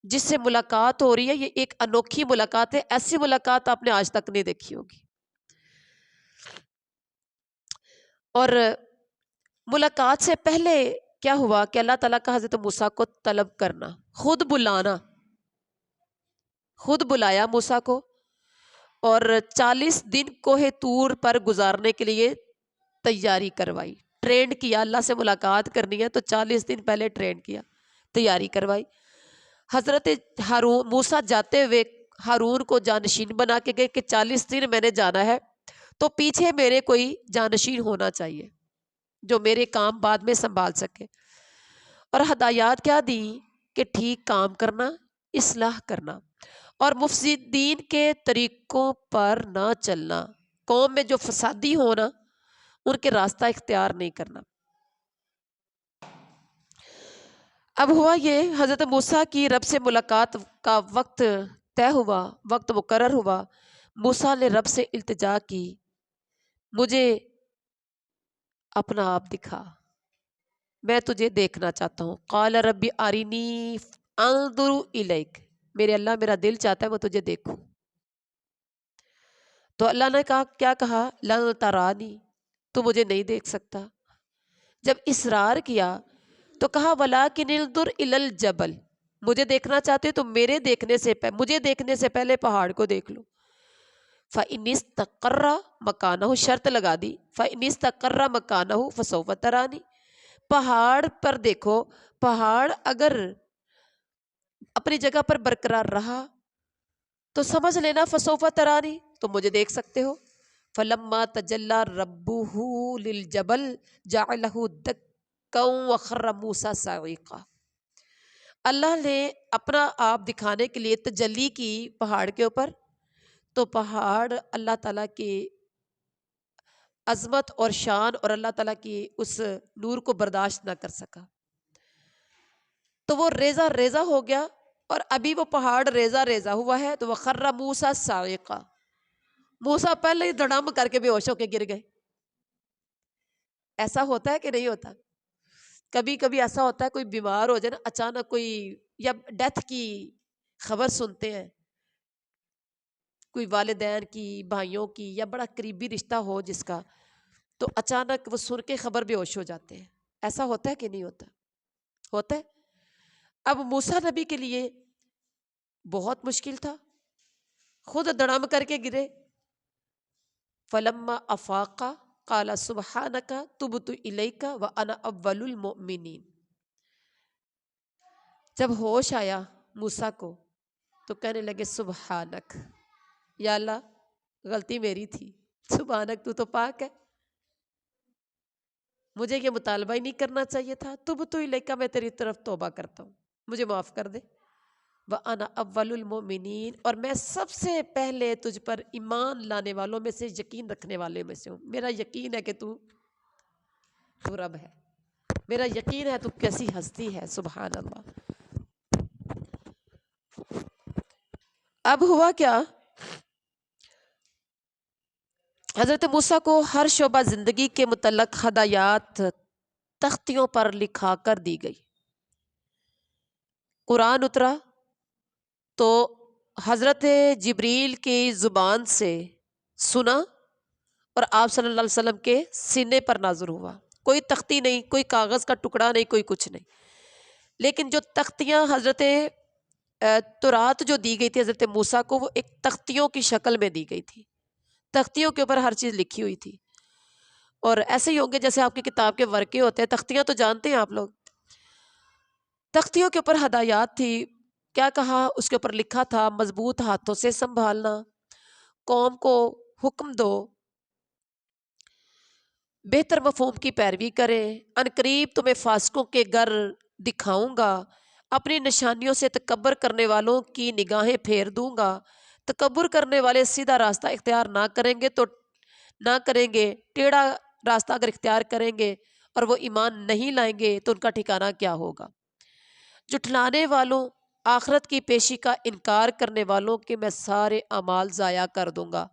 Speaker 2: جس سے ملاقات ہو رہی ہے یہ ایک انوکھی ملاقات ہے، ایسی ملاقات آپ نے آج تک نہیں دیکھی ہوگی۔ اور ملاقات سے پہلے کیا ہوا کہ اللہ تعالیٰ کا حضرت موسیٰ کو طلب کرنا، خود بلانا، خود بلایا موسیٰ کو، اور 40 دن کوہ طور پر گزارنے کے لیے تیاری کروائی، ٹرینڈ کیا۔ اللہ سے ملاقات کرنی ہے تو 40 دن پہلے ٹرینڈ کیا، تیاری کروائی۔ حضرت ہارون موسیٰ جاتے ہوئے ہارون کو جانشین بنا کے گئے کہ 40 دن میں نے جانا ہے تو پیچھے میرے کوئی جانشین ہونا چاہیے جو میرے کام بعد میں سنبھال سکے، اور ہدایات کیا دی کہ ٹھیک کام کرنا، اصلاح کرنا، اور مفسدین کے طریقوں پر نہ چلنا، قوم میں جو فسادی ہونا ان کے راستہ اختیار نہیں کرنا۔ اب ہوا یہ، حضرت موسیٰ کی رب سے ملاقات کا وقت طے ہوا، وقت مقرر ہوا۔ موسیٰ نے رب سے التجا کی، مجھے اپنا آپ دکھا، میں تجھے دیکھنا چاہتا ہوں۔ قال ربی ارینی انظر الیک، میرے اللہ میرا دل چاہتا ہے میں تجھے دیکھوں۔ تو اللہ نے کہا، کیا کہا؟ لن ترانی، تو مجھے نہیں دیکھ سکتا۔ جب اصرار کیا تو کہا ولیکن انظر الی الجبل، مجھے دیکھنا چاہتے تو مجھے دیکھنے سے پہلے پہاڑ کو دیکھ لو۔ فَإِنِ اسْتَقَرَّ مَكَانَهُ، شرط لگا دی، فَإِنِ اسْتَقَرَّ مَكَانَهُ فَسَوْفَ تَرَانِي، پہاڑ پر دیکھو، پہاڑ اگر اپنی جگہ پر برقرار رہا تو سمجھ لینا فسوف ترانی، تو مجھے دیکھ سکتے ہو۔ فلما تجلی ربہ للجبل جعلہ دکا وخر موسیٰ صعقا، اللہ نے اپنا آپ دکھانے کے لیے تجلی کی پہاڑ کے اوپر، تو پہاڑ اللہ تعالیٰ کی عظمت اور شان اور اللہ تعالیٰ کی اس نور کو برداشت نہ کر سکا، تو وہ ریزہ ریزہ ہو گیا، اور ابھی وہ پہاڑ ریزہ ریزہ ہوا ہے۔ تو وخر موسیٰ صعقا، موسیٰ پہلے ہی دڑم کر کے بے ہوش ہو کے گر گئے۔ ایسا ہوتا ہے کہ نہیں ہوتا؟ کبھی کبھی ایسا ہوتا ہے کوئی بیمار ہو جائے نا، اچانک کوئی یا ڈیتھ کی خبر سنتے ہیں، کوئی والدین کی، بھائیوں کی، یا بڑا قریبی رشتہ ہو جس کا، تو اچانک وہ سن کے خبر بے ہوش ہو جاتے ہیں۔ ایسا ہوتا ہے کہ نہیں ہوتا؟ ہوتا ہے۔ اب موسیٰ نبی کے لیے بہت مشکل تھا، خود دڑم کر کے گرے۔ فلما افاقا قال سبحانک تبت الیک وانا اول المؤمنین، جب ہوش آیا موسیٰ کو تو کہنے لگے سبحانک، یا اللہ غلطی میری تھی، سبحانک تو پاک ہے، مجھے یہ مطالبہ ہی نہیں کرنا چاہیے تھا، تبت الیک میں تیری طرف توبہ کرتا ہوں، مجھے معاف کر دے۔ وَأَنَا أَوَّلُ الْمُؤْمِنِينَ، اور میں سب سے پہلے تجھ پر ایمان لانے والوں میں سے، یقین رکھنے والے میں سے ہوں، میرا یقین ہے کہ تو رب ہے، میرا یقین ہے تو کیسی ہستی ہے، سبحان اللہ۔ اب ہوا کیا، حضرت موسیٰ کو ہر شعبہ زندگی کے متعلق ہدایات تختیوں پر لکھا کر دی گئی۔ قرآن اترا تو حضرت جبریل کی زبان سے سنا اور آپ صلی اللہ علیہ وسلم کے سینے پر نازل ہوا، کوئی تختی نہیں، کوئی کاغذ کا ٹکڑا نہیں، کوئی کچھ نہیں، لیکن جو تختیاں حضرت تورات جو دی گئی تھی حضرت موسیٰ کو، وہ ایک تختیوں کی شکل میں دی گئی تھی، تختیوں کے اوپر ہر چیز لکھی ہوئی تھی۔ اور ایسے ہی ہوں گے جیسے آپ کی کتاب کے ورقے ہوتے ہیں، تختیاں تو جانتے ہیں آپ لوگ، تختیوں کے اوپر ہدایات تھی۔ کیا کہا اس کے اوپر لکھا تھا، مضبوط ہاتھوں سے سنبھالنا، قوم کو حکم دو، بہتر مفہوم کی پیروی کریں، ان قریب تمہیں فاسقوں کے گھر دکھاؤں گا، اپنی نشانیوں سے تکبر کرنے والوں کی نگاہیں پھیر دوں گا، تکبر کرنے والے سیدھا راستہ اختیار نہ کریں گے، ٹیڑھا راستہ اگر اختیار کریں گے اور وہ ایمان نہیں لائیں گے تو ان کا ٹھکانہ کیا ہوگا۔ جھٹلانے والوں، آخرت کی پیشی کا انکار کرنے والوں کے میں سارے اعمال ضائع کر دوں گا۔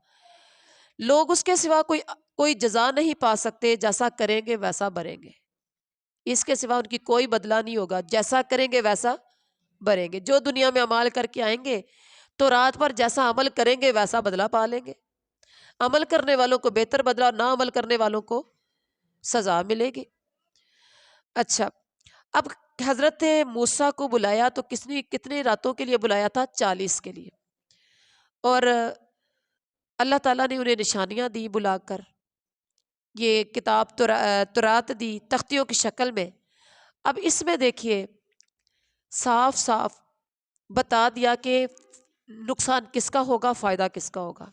Speaker 2: لوگ اس کے سوا کوئی جزا نہیں پا سکتے، جیسا کریں گے ویسا بھریں گے۔ اس کے سوا ان کی کوئی بدلہ نہیں ہوگا، جیسا کریں گے ویسا بھریں گے۔ جو دنیا میں عمل کر کے آئیں گے تو رات پر جیسا عمل کریں گے ویسا بدلہ پا لیں گے۔ عمل کرنے والوں کو بہتر بدلہ اور نہ عمل کرنے والوں کو سزا ملے گی۔ اچھا، اب حضرت موسیٰ کو بلایا تو کتنے راتوں کے لیے بلایا تھا؟ 40 کے لیے۔ اور اللہ تعالیٰ نے انہیں نشانیاں دی بلا کر، یہ کتاب تورات دی تختیوں کی شکل میں۔ اب اس میں دیکھیے صاف صاف بتا دیا کہ نقصان کس کا ہوگا، فائدہ کس کا ہوگا،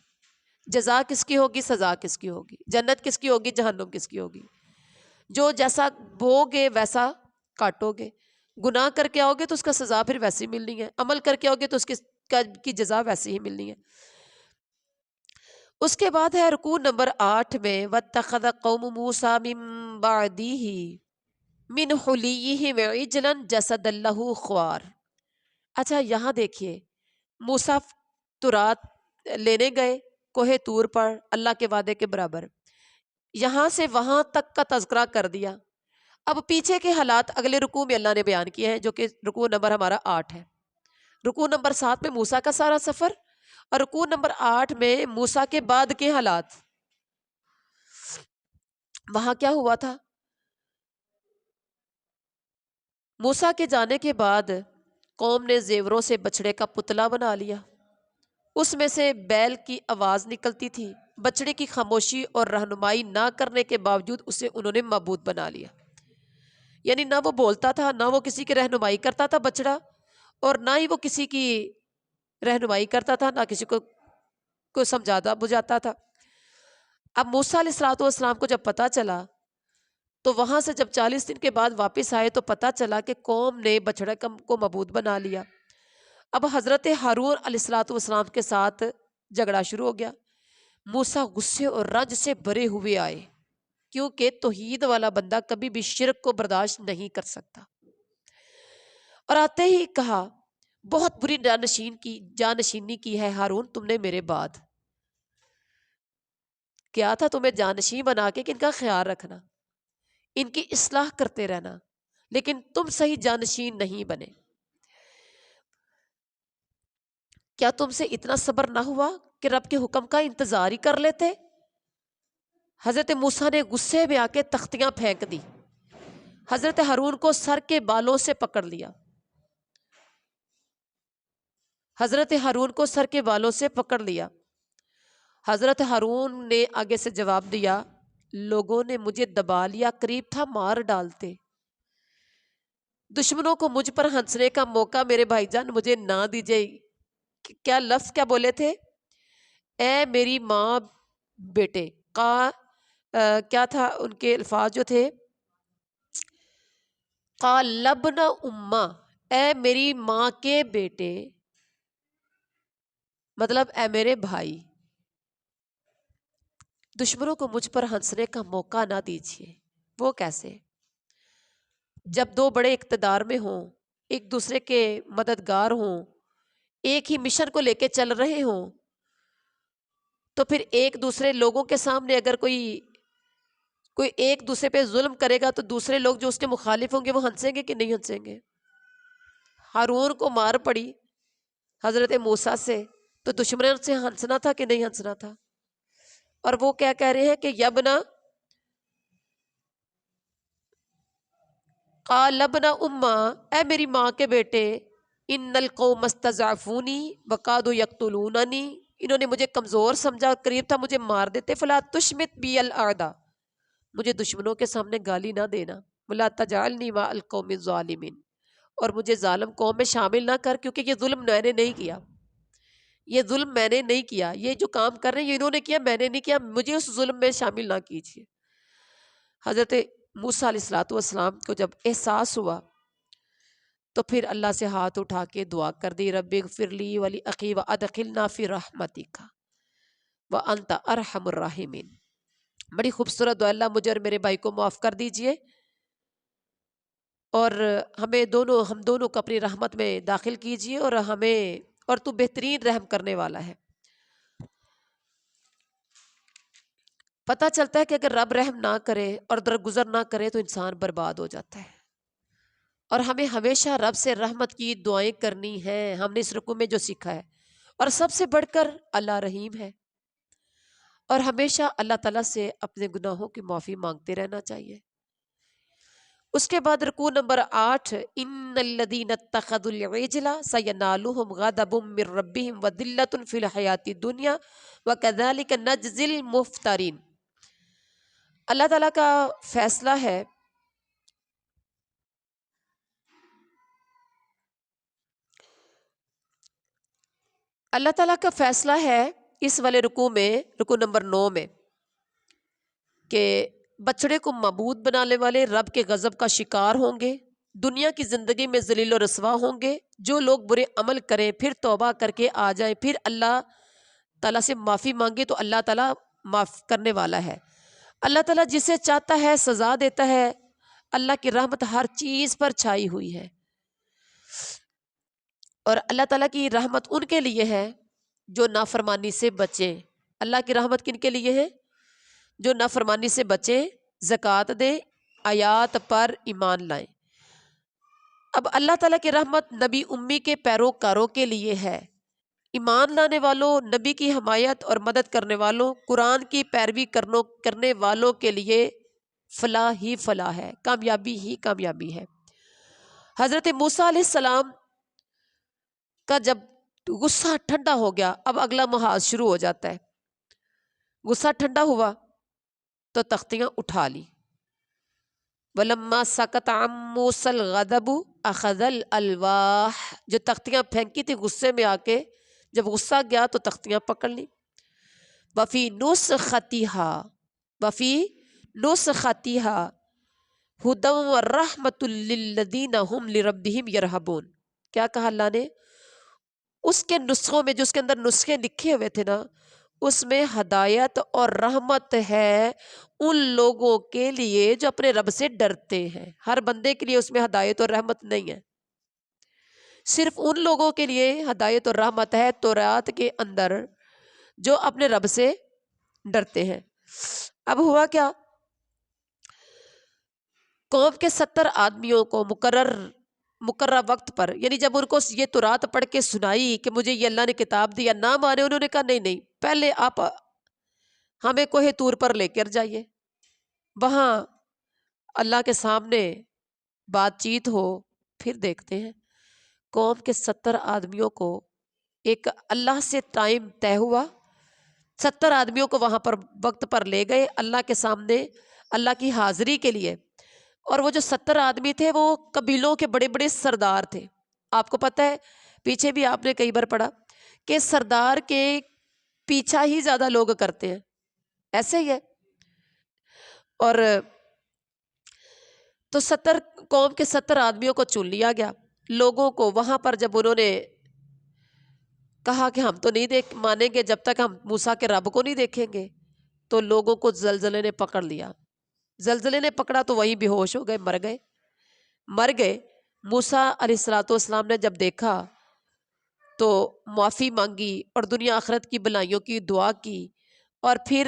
Speaker 2: جزا کس کی ہوگی، سزا کس کی ہوگی، جنت کس کی ہوگی، جہنم کس کی ہوگی۔ جو جیسا بو گے ویسا کاٹو گے، گناہ کر کے آؤ گے تو اس کا سزا پھر ویسی ملنی ہے، عمل کر کے آؤ گے تو اس کی جزا ویسی ہی ملنی ہے۔ اس کے بعد ہے رکوع نمبر 8 میں وَاتَّخَذَ قَوْمُ مُوسَىٰ مِن بَعْدِهِ مِنْ حُلِيِّهِمْ عِجْلًا جَسَدًا لَهُ خُوَارٌ۔ اچھا یہاں دیکھیے موسیٰ تورات لینے گئے کوہ طور پر اللہ کے وعدے کے برابر، یہاں سے وہاں تک کا تذکرہ کر دیا۔ اب پیچھے کے حالات اگلے رکوع میں اللہ نے بیان کیے ہیں، جو کہ رکوع نمبر ہمارا 8 ہے۔ رکوع نمبر 7 میں موسیٰ کا سارا سفر، اور رکوع نمبر 8 میں موسیٰ کے بعد کے حالات۔ وہاں کیا ہوا تھا؟ موسیٰ کے جانے کے بعد قوم نے زیوروں سے بچڑے کا پتلا بنا لیا، اس میں سے بیل کی آواز نکلتی تھی، بچڑے کی خاموشی اور رہنمائی نہ کرنے کے باوجود اسے انہوں نے معبود بنا لیا۔ یعنی نہ وہ بولتا تھا، نہ وہ کسی کی رہنمائی کرتا تھا بچڑا، اور نہ ہی وہ کسی کی رہنمائی کرتا تھا، نہ کسی کو سمجھاتا بجھاتا تھا۔ اب موسیٰ علیہ السلام کو جب پتہ چلا تو وہاں سے جب 40 دن کے بعد واپس آئے تو پتہ چلا کہ قوم نے بچڑے کو معبود بنا لیا۔ اب حضرت ہارون علیہ السلام کے ساتھ جھگڑا شروع ہو گیا۔ موسیٰ غصے اور رنج سے بھرے ہوئے آئے، کیونکہ توحید والا بندہ کبھی بھی شرک کو برداشت نہیں کر سکتا، اور آتے ہی کہا بہت بری جانشینی کی ہے ہارون تم نے میرے بعد۔ کیا تھا تمہیں جانشین بنا کے کہ ان کا خیال رکھنا، ان کی اصلاح کرتے رہنا، لیکن تم صحیح جانشین نہیں بنے۔ کیا تم سے اتنا صبر نہ ہوا کہ رب کے حکم کا انتظار ہی کر لیتے؟ حضرت موسیٰ نے غصے میں آ کے تختیاں پھینک دی، حضرت ہارون کو سر کے بالوں سے پکڑ لیا، حضرت ہارون کو سر کے بالوں سے پکڑ لیا۔ حضرت ہارون نے آگے سے جواب دیا لوگوں نے مجھے دبا لیا، قریب تھا مار ڈالتے، دشمنوں کو مجھ پر ہنسنے کا موقع میرے بھائی جان مجھے نہ دیجیے۔ کیا لفظ کیا بولے تھے؟ اے میری ماں بیٹے کیا تھا ان کے الفاظ جو تھے؟ قال ابن امّا، اے میری ماں کے بیٹے، مطلب اے میرے بھائی، دشمنوں کو مجھ پر ہنسنے کا موقع نہ دیجیے۔ وہ کیسے؟ جب دو بڑے اقتدار میں ہوں، ایک دوسرے کے مددگار ہوں، ایک ہی مشن کو لے کے چل رہے ہوں، تو پھر ایک دوسرے لوگوں کے سامنے اگر کوئی ایک دوسرے پہ ظلم کرے گا تو دوسرے لوگ جو اس کے مخالف ہوں گے وہ ہنسیں گے کہ نہیں ہنسیں گے؟ ہارون کو مار پڑی حضرت موسیٰ سے تو دشمنوں سے ہنسنا تھا کہ نہیں ہنسنا تھا؟ اور وہ کیا کہہ رہے ہیں کہ یبنا قال ابن امّا، اے میری ماں کے بیٹے، ان القوم استضعفونی وکادوا یقتلوننی، انہوں نے مجھے کمزور سمجھا اور قریب تھا مجھے مار دیتے، فلا تشمت بی الاعداء، مجھے دشمنوں کے سامنے گالی نہ دینا، ولا تجعلنی مع القوم الظالمین، اور مجھے ظالم قوم میں شامل نہ کر، کیونکہ یہ ظلم میں نے نہیں کیا، یہ ظلم میں نے نہیں کیا، یہ جو کام کر رہے ہیں یہ انہوں نے کیا، میں نے نہیں کیا، مجھے اس ظلم میں شامل نہ کیجیے۔ حضرت موسیٰ علیہ السلام کو جب احساس ہوا تو پھر اللہ سے ہاتھ اٹھا کے دعا کر دی، رب اغفر لی ولی اخی وادخلنا فی رحمتک وانت ارحم الراحمین۔ بڑی خوبصورت دعا، اللہ مجھے اور میرے بھائی کو معاف کر دیجئے اور ہم دونوں کو اپنی رحمت میں داخل کیجیے، اور تو بہترین رحم کرنے والا ہے۔ پتہ چلتا ہے کہ اگر رب رحم نہ کرے اور درگزر نہ کرے تو انسان برباد ہو جاتا ہے، اور ہمیں ہمیشہ رب سے رحمت کی دعائیں کرنی ہیں، ہم نے اس رکوع میں جو سیکھا ہے، اور سب سے بڑھ کر اللہ رحیم ہے، اور ہمیشہ اللہ تعالیٰ سے اپنے گناہوں کی معافی مانگتے رہنا چاہیے۔ اس کے بعد رکوع نمبر 8، ان الذین اتخذوا العجل سینالهم غضب من ربهم وذلۃ فی الحیاۃ الدنیا وکذلک نجزی المفترین۔ اللہ تعالیٰ کا فیصلہ ہے، اللہ تعالیٰ کا فیصلہ ہے اس والے رکوع میں، رکوع نمبر 9 میں، کہ بچڑے کو معبود بنانے والے رب کے غضب کا شکار ہوں گے، دنیا کی زندگی میں ذلیل و رسوا ہوں گے۔ جو لوگ برے عمل کریں پھر توبہ کر کے آ جائیں، پھر اللہ تعالیٰ سے معافی مانگے تو اللہ تعالیٰ معاف کرنے والا ہے۔ اللہ تعالیٰ جسے چاہتا ہے سزا دیتا ہے، اللہ کی رحمت ہر چیز پر چھائی ہوئی ہے، اور اللہ تعالیٰ کی رحمت ان کے لیے ہے جو نافرمانی سے بچیں۔ اللہ کی رحمت کن کے لیے ہے؟ جو نافرمانی سے بچیں، زکوٰۃ دیں، آیات پر ایمان لائیں۔ اب اللہ تعالیٰ کی رحمت نبی امی کے پیروکاروں کے لیے ہے، ایمان لانے والوں، نبی کی حمایت اور مدد کرنے والوں، قرآن کی پیروی کرنے والوں کے لیے فلاح ہی فلاح ہے، کامیابی ہی کامیابی ہے۔ حضرت موسیٰ علیہ السلام کا جب غصہ ٹھنڈا ہو گیا، اب اگلا محاذ شروع ہو جاتا ہے۔ غصہ ٹھنڈا ہوا تو تختیاں اٹھا لی۔ وَلَمَّا سَكَتَ عَن مُوسَى الْغَضَبُ أَخَذَ الْأَلْوَاحَ، جو تختیاں پھینکی تھی غصے میں آ کے، جب غصہ گیا تو تختیاں پکڑ لی۔ وَفِي نُسْخَتِهَا هُدًى وَرَحْمَةٌ لِّلَّذِينَ هُمْ لِرَبِّهِمْ يَرْهَبُونَ۔ کیا کہا اللہ نے؟ اس کے نسخوں میں، جو اس کے اندر نسخے لکھے ہوئے تھے نا، اس میں ہدایت اور رحمت ہے ان لوگوں کے لیے جو اپنے رب سے ڈرتے ہیں۔ ہر بندے کے لیے اس میں ہدایت اور رحمت نہیں ہے، صرف ان لوگوں کے لیے ہدایت اور رحمت ہے تورات کے اندر جو اپنے رب سے ڈرتے ہیں۔ اب ہوا کیا؟ قوم کے 70 آدمیوں کو مقررہ وقت پر، یعنی جب ان کو یہ تورات پڑھ کے سنائی کہ مجھے یہ اللہ نے کتاب دی، یا نہ مانے، انہوں نے کہا نہیں، پہلے آپ ہمیں کوہ طور پر لے کر جائیے، وہاں اللہ کے سامنے بات چیت ہو، پھر دیکھتے ہیں۔ قوم کے 70 آدمیوں کو ایک اللہ سے ٹائم طے ہوا، 70 آدمیوں کو وہاں پر وقت پر لے گئے اللہ کے سامنے، اللہ کی حاضری کے لیے۔ اور وہ جو 70 آدمی تھے وہ قبیلوں کے بڑے بڑے سردار تھے۔ آپ کو پتہ ہے، پیچھے بھی آپ نے کئی بار پڑھا کہ سردار کے پیچھا ہی زیادہ لوگ کرتے ہیں، ایسے ہی ہے۔ اور تو قوم کے 70 آدمیوں کو چن لیا گیا۔ لوگوں کو وہاں پر جب انہوں نے کہا کہ ہم تو نہیں مانیں گے جب تک ہم موسیٰ کے رب کو نہیں دیکھیں گے، تو لوگوں کو زلزلے نے پکڑ لیا۔ زلزلے نے پکڑا تو وہیں بے ہوش ہو گئے، مر گئے۔ موسیٰ علیہ السلام نے جب دیکھا تو معافی مانگی اور دنیا آخرت کی بھلائیوں کی دعا کی، اور پھر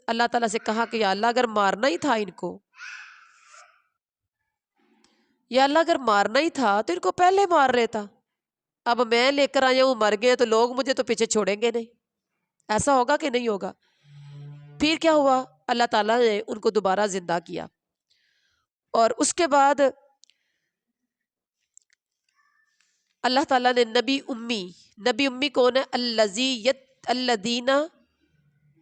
Speaker 2: اللہ تعالیٰ سے کہا کہ یا اللہ اگر مارنا ہی تھا ان کو، یا اللہ اگر مارنا ہی تھا تو ان کو پہلے مار لیتا، اب میں لے کر آیا ہوں، مر گئے تو لوگ مجھے تو پیچھے چھوڑیں گے نہیں، ایسا ہوگا کہ نہیں ہوگا؟ پھر کیا ہوا؟ اللہ تعالیٰ نے ان کو دوبارہ زندہ کیا، اور اس کے بعد اللہ تعالیٰ نے نبی امی کون ہے؟ الذین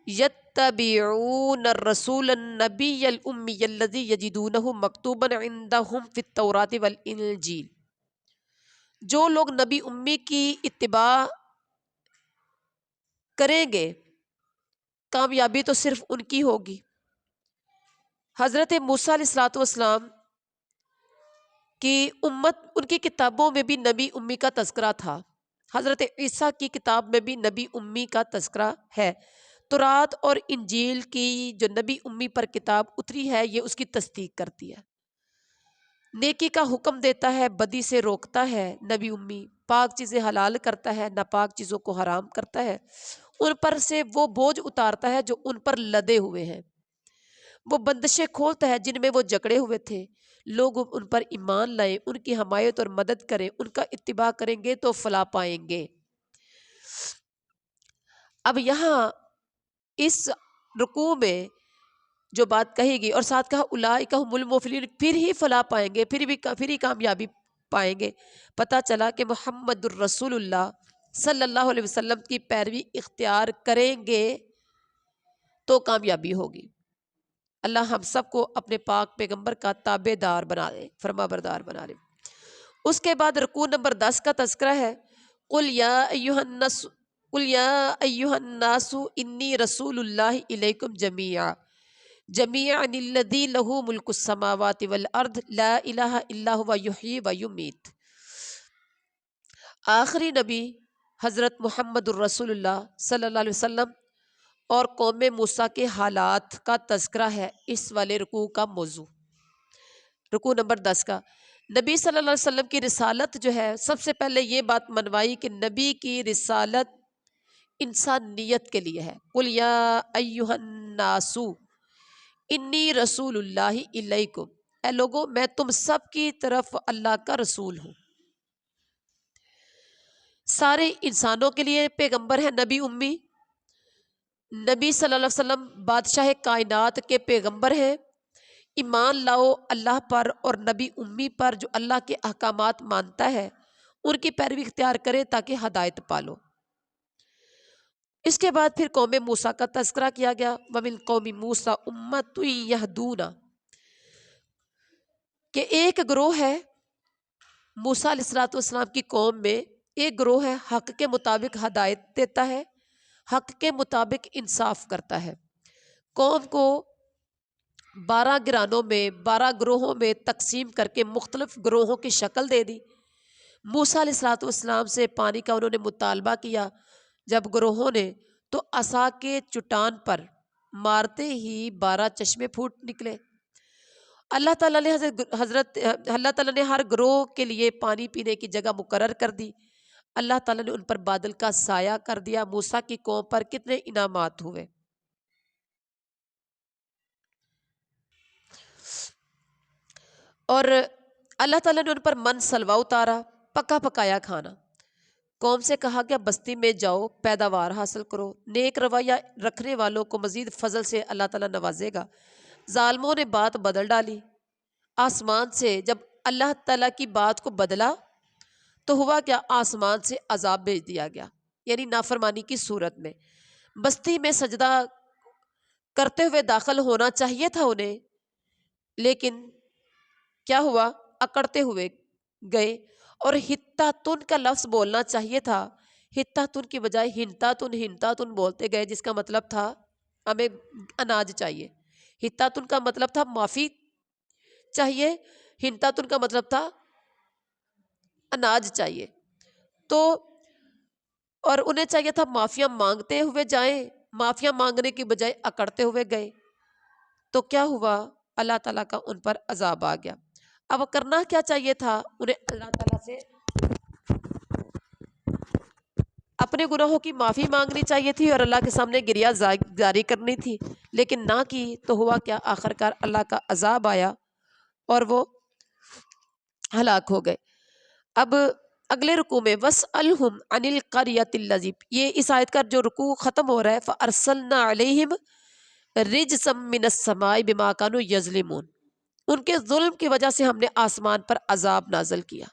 Speaker 2: یتبعون الرسول النبی الامی الذی یجدونہ مکتوبا عندہم فی التوراۃ والانجیل۔ جو لوگ نبی امی کی اتباع کریں گے کامیابی تو صرف ان کی ہوگی۔ حضرت موسیٰ علیہ السلام کی امت، ان کی کتابوں میں بھی نبی امی کا تذکرہ تھا، حضرت عیسیٰ کی کتاب میں بھی نبی امی کا تذکرہ ہے۔ تورات اور انجیل کی جو نبی امی پر کتاب اتری ہے یہ اس کی تصدیق کرتی ہے۔ نیکی کا حکم دیتا ہے، بدی سے روکتا ہے، نبی امی پاک چیزیں حلال کرتا ہے، ناپاک چیزوں کو حرام کرتا ہے، ان پر سے وہ بوجھ اتارتا ہے جو ان پر لدے ہوئے ہیں، وہ بندشیں کھولتا ہے جن میں وہ جکڑے ہوئے تھے، لوگ ان پر ایمان لائیں، ان کی حمایت اور مدد کریں، ان کا اتباع کریں گے تو فلاح پائیں گے۔ اب یہاں اس رکوع میں جو بات کہی گئی اور ساتھ کہا اولئک هم المفلحون، پھر ہی فلاح پائیں گے، پھر ہی کامیابی پائیں گے۔ پتہ چلا کہ محمد الرسول اللہ صلی اللہ علیہ وسلم کی پیروی اختیار کریں گے تو کامیابی ہوگی۔ اللہ ہم سب کو اپنے پاک پیغمبر کا تابع دار بنا دے، فرما بردار بنا دے۔ اس کے بعد رکوع نمبر 10 کا تذکرہ ہے، قل یا ایھا الناس انی رسول اللہ الیکم جمیعا الذی لہ ملک السماوات والارض لا الہ الا هو یحیی و یمیت۔ آخری نبی حضرت محمد الرسول اللہ صلی اللہ علیہ وسلم اور قوم موسیٰ کے حالات کا تذکرہ ہے اس والے رکوع کا موضوع، رکوع نمبر 10 کا۔ نبی صلی اللہ علیہ وسلم کی رسالت جو ہے، سب سے پہلے یہ بات منوائی کہ نبی کی رسالت انسانیت کے لیے ہے۔ قل یا ایھا الناس انی رسول اللہ الیکم، اے لوگو میں تم سب کی طرف اللہ کا رسول ہوں۔ سارے انسانوں کے لیے پیغمبر ہے نبی امی، نبی صلی اللہ علیہ وسلم بادشاہ کائنات کے پیغمبر ہیں۔ ایمان لاؤ اللہ پر اور نبی امی پر جو اللہ کے احکامات مانتا ہے، ان کی پیروی اختیار کرے تاکہ ہدایت پالو۔ اس کے بعد پھر قوم موسیٰ کا تذکرہ کیا گیا، وَمِن قوم موسیٰ أُمَّةٌ يَهْدُونَ، کہ ایک گروہ ہے موسیٰ علیہ السلام کی قوم میں، ایک گروہ ہے حق کے مطابق ہدایت دیتا ہے، حق کے مطابق انصاف کرتا ہے۔ قوم کو 12 گرانوں میں 12 گروہوں میں تقسیم کر کے مختلف گروہوں کی شکل دے دی۔ موسیٰ علیہ السلام سے پانی کا انہوں نے مطالبہ کیا، جب گروہوں نے تو عصا کے چٹان پر مارتے ہی 12 چشمے پھوٹ نکلے۔ اللہ تعالیٰ نے ہر گروہ کے لیے پانی پینے کی جگہ مقرر کر دی۔ اللہ تعالیٰ نے ان پر بادل کا سایہ کر دیا۔ موسیٰ کی قوم پر کتنے انعامات ہوئے۔ اور اللہ تعالیٰ نے ان پر من سلوا اتارا، پکا پکایا کھانا۔ قوم سے کہا گیا بستی میں جاؤ، پیداوار حاصل کرو، نیک رویہ رکھنے والوں کو مزید فضل سے اللہ تعالیٰ نوازے گا۔ ظالموں نے بات بدل ڈالی، آسمان سے جب اللہ تعالیٰ کی بات کو بدلا تو ہوا کیا، آسمان سے عذاب بھیج دیا گیا، یعنی نافرمانی کی صورت میں۔ بستی میں سجدہ کرتے ہوئے داخل ہونا چاہیے تھا انہیں، لیکن کیا ہوا، اکڑتے ہوئے گئے، اور ہتاتن کا لفظ بولنا چاہیے تھا، ہتاتن کی بجائے ہنتاتن بولتے گئے، جس کا مطلب تھا ہمیں اناج چاہیے۔ ہتاتن کا مطلب تھا معافی چاہیے، ہنتاتن کا مطلب تھا اناج چاہیے۔ تو اور انہیں چاہیے تھا معافیاں مانگتے ہوئے جائیں، معافیاں مانگنے کی بجائے اکڑتے ہوئے گئے، تو کیا ہوا، اللہ تعالیٰ کا ان پر عذاب آ گیا۔ اب کرنا کیا چاہیے تھا انہیں، اللہ تعالیٰ سے اپنے گناہوں کی معافی مانگنی چاہیے تھی اور اللہ کے سامنے گریہ جاری کرنی تھی، لیکن نہ کی تو ہوا کیا، آخرکار اللہ کا عذاب آیا اور وہ ہلاک ہو گئے۔ اب اگلے رکوع میں وَاسْأَلْهُمْ عَنِ الْقَرْيَةِ الَّتِي، یہ اس آیت کا جو رکوع ختم ہو رہا ہے، فَأَرْسَلْنَا عَلَيْهِمْ رِجْزًا مِّنَ السَّمَاءِ بِمَا كَانُوا يَظْلِمُونَ، ان کے ظلم کی وجہ سے ہم نے آسمان پر عذاب نازل کیا،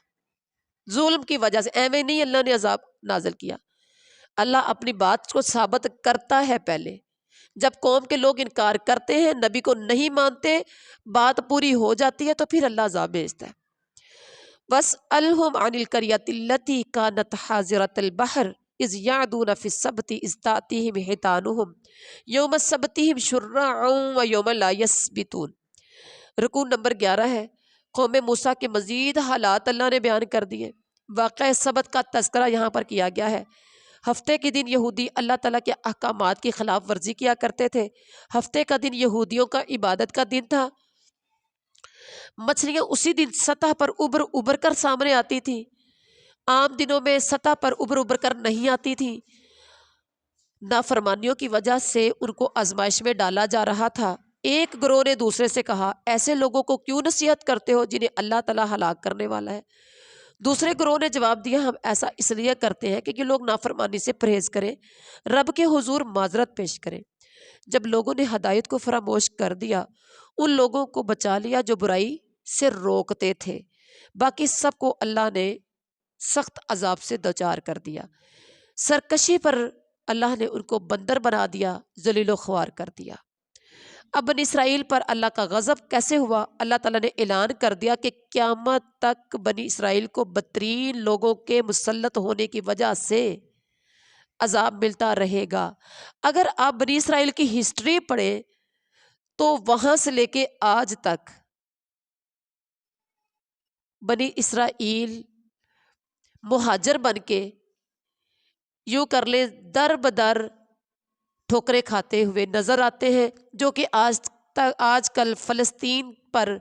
Speaker 2: ظلم کی وجہ سے، ایویں نہیں اللہ نے عذاب نازل کیا۔ اللہ اپنی بات کو ثابت کرتا ہے، پہلے جب قوم کے لوگ انکار کرتے ہیں، نبی کو نہیں مانتے، بات پوری ہو جاتی ہے تو پھر اللہ عذاب بھیجتا ہے۔ وَاسْأَلْهُمْ عَنِ الْقَرْيَةِ الَّتِي كَانَتْ حَاضِرَةَ الْبَحْرِ إِذْ يَعْدُونَ فِي السَّبْتِ إِذْ تَأْتِيهِمْ حِيتَانُهُمْ يَوْمَ سَبْتِهِمْ شُرَّعًا وَيَوْمَ لَا يَسْبِتُونَ۔ رکوع نمبر 11 ہے۔ قوم موسیٰ کے مزید حالات اللہ نے بیان کر دیے۔ واقعہ سبت کا تذکرہ یہاں پر کیا گیا ہے۔ ہفتے کے دن یہودی اللہ تعالیٰ کے احکامات کی خلاف ورزی کیا کرتے تھے۔ ہفتے کا دن یہودیوں کا عبادت کا دن تھا۔ مچھلیاں اسی دن سطح پر ابر کر سامنے آتی تھی، عام دنوں میں سطح پر ابر کر نہیں آتی تھی۔ نافرمانیوں کی وجہ سے ان کو آزمائش میں ڈالا جا رہا تھا۔ ایک گروہ نے دوسرے سے کہا، ایسے لوگوں کو کیوں نصیحت کرتے ہو جنہیں اللہ تعالیٰ ہلاک کرنے والا ہے؟ دوسرے گروہ نے جواب دیا، ہم ایسا اس لیے کرتے ہیں کہ یہ لوگ نافرمانی سے پرہیز کریں، رب کے حضور معذرت پیش کریں۔ جب لوگوں نے ہدایت کو فراموش کر دیا، ان لوگوں کو بچا لیا جو برائی سے روکتے تھے، باقی سب کو اللہ نے سخت عذاب سے دوچار کر دیا۔ سرکشی پر اللہ نے ان کو بندر بنا دیا، ذلیل و خوار کر دیا۔ اب بنی اسرائیل پر اللہ کا غضب کیسے ہوا؟ اللہ تعالیٰ نے اعلان کر دیا کہ قیامت تک بنی اسرائیل کو بدترین لوگوں کے مسلط ہونے کی وجہ سے عذاب ملتا رہے گا۔ اگر آپ بنی اسرائیل کی ہسٹری پڑھیں تو وہاں سے لے کے آج تک بنی اسرائیل مہاجر بن کے یوں کر لیں در بدر ٹھوکریں کھاتے ہوئے نظر آتے ہیں، جو کہ آج کل فلسطین پر،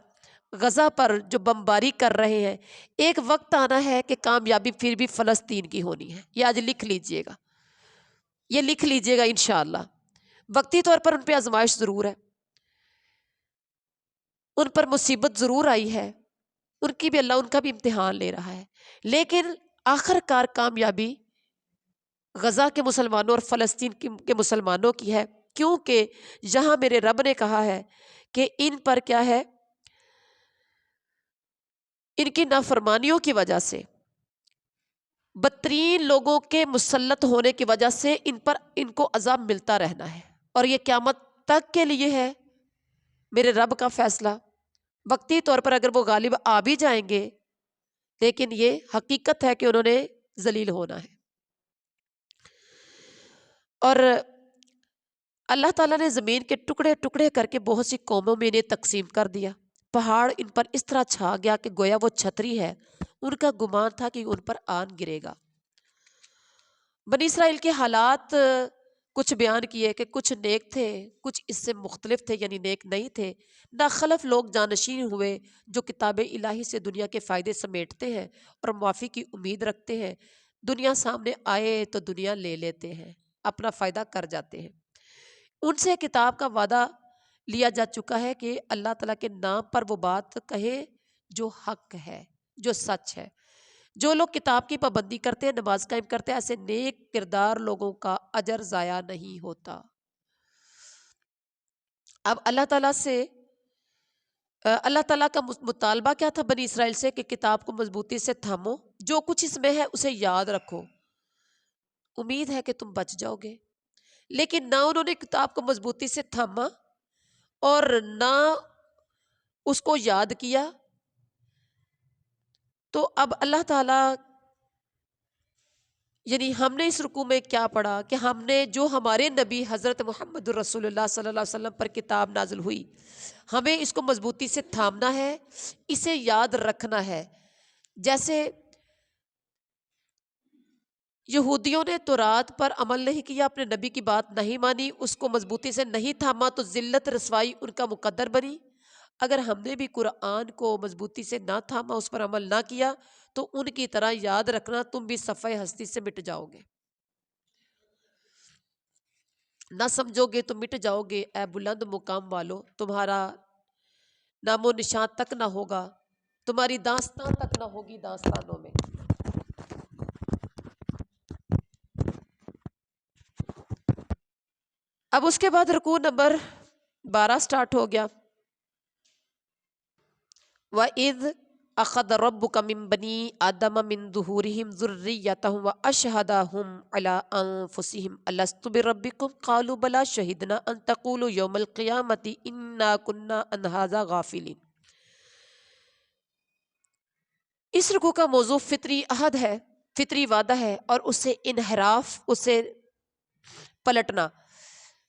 Speaker 2: غزہ پر جو بمباری کر رہے ہیں۔ ایک وقت آنا ہے کہ کامیابی پھر بھی فلسطین کی ہونی ہے، یہ آج لکھ لیجئے گا، یہ لکھ لیجئے گا انشاءاللہ۔ وقتی طور پر ان پہ آزمائش ضرور ہے، ان پر مصیبت ضرور آئی ہے، ان کی بھی اللہ ان کا بھی امتحان لے رہا ہے، لیکن آخر کار کامیابی غزہ کے مسلمانوں اور فلسطین کے مسلمانوں کی ہے، کیونکہ یہاں میرے رب نے کہا ہے کہ ان پر کیا ہے، ان کی نافرمانیوں کی وجہ سے، بدترین لوگوں کے مسلط ہونے کی وجہ سے ان کو عذاب ملتا رہنا ہے، اور یہ قیامت تک کے لیے ہے میرے رب کا فیصلہ۔ وقتی طور پر اگر وہ غالب آ بھی جائیں گے، لیکن یہ حقیقت ہے کہ انہوں نے ذلیل ہونا ہے۔ اور اللہ تعالیٰ نے زمین کے ٹکڑے ٹکڑے کر کے بہت سی قوموں میں انہیں تقسیم کر دیا۔ پہاڑ ان پر اس طرح چھا گیا کہ گویا وہ چھتری ہے، ان کا گمان تھا کہ ان پر آن گرے گا۔ بنی اسرائیل کے حالات کچھ بیان کیے کہ کچھ نیک تھے، کچھ اس سے مختلف تھے، یعنی نیک نہیں تھے۔ ناخلف لوگ جانشین ہوئے جو کتاب الہی سے دنیا کے فائدے سمیٹتے ہیں اور معافی کی امید رکھتے ہیں۔ دنیا سامنے آئے تو دنیا لے لیتے ہیں، اپنا فائدہ کر جاتے ہیں۔ ان سے کتاب کا وعدہ لیا جا چکا ہے کہ اللہ تعالیٰ کے نام پر وہ بات کہے جو حق ہے، جو سچ ہے۔ جو لوگ کتاب کی پابندی کرتے ہیں، نماز قائم کرتے ہیں، ایسے نیک کردار لوگوں کا اجر ضائع نہیں ہوتا۔ اب اللہ تعالیٰ کا مطالبہ کیا تھا بنی اسرائیل سے کہ کتاب کو مضبوطی سے تھامو، جو کچھ اس میں ہے اسے یاد رکھو، امید ہے کہ تم بچ جاؤ گے۔ لیکن نہ انہوں نے کتاب کو مضبوطی سے تھاما اور نہ اس کو یاد کیا۔ تو اب اللہ تعالیٰ، یعنی ہم نے اس رکوع میں کیا پڑھا کہ ہم نے جو ہمارے نبی حضرت محمد رسول اللہ صلی اللہ علیہ وسلم پر کتاب نازل ہوئی، ہمیں اس کو مضبوطی سے تھامنا ہے، اسے یاد رکھنا ہے۔ جیسے یہودیوں نے تورات پر عمل نہیں کیا، اپنے نبی کی بات نہیں مانی، اس کو مضبوطی سے نہیں تھاما تو ذلت رسوائی ان کا مقدر بنی۔ اگر ہم نے بھی قرآن کو مضبوطی سے نہ تھاما، اس پر عمل نہ کیا، تو ان کی طرح یاد رکھنا تم بھی صفحہ ہستی سے مٹ جاؤ گے، نہ سمجھو گے تو مٹ جاؤ گے۔ اے بلند مقام والو، تمہارا نام و نشان تک نہ ہوگا، تمہاری داستان تک نہ ہوگی داستانوں میں۔ اب اس کے بعد رکوع نمبر 12 سٹارٹ ہو گیا۔ وَإِذْ أَخَذَ رَبُّكَ مِن بَنِي آدَمَ مِن ظُهُورِهِمْ ذُرِّيَّتَهُمْ وَأَشْهَدَهُمْ عَلَىٰ أَنفُسِهِمْ أَلَسْتُ بِرَبِّكُمْ قَالُوا بَلَىٰ شَهِدْنَا أَن تَقُولُوا يَوْمَ الْقِيَامَةِ إِنَّا كُنَّا عَنْ هَٰذَا غَافِلِينَ۔ اس رکوع کا موضوع فطری عہد ہے، فطری وعدہ ہے، اور اسے انحراف، اسے پلٹنا۔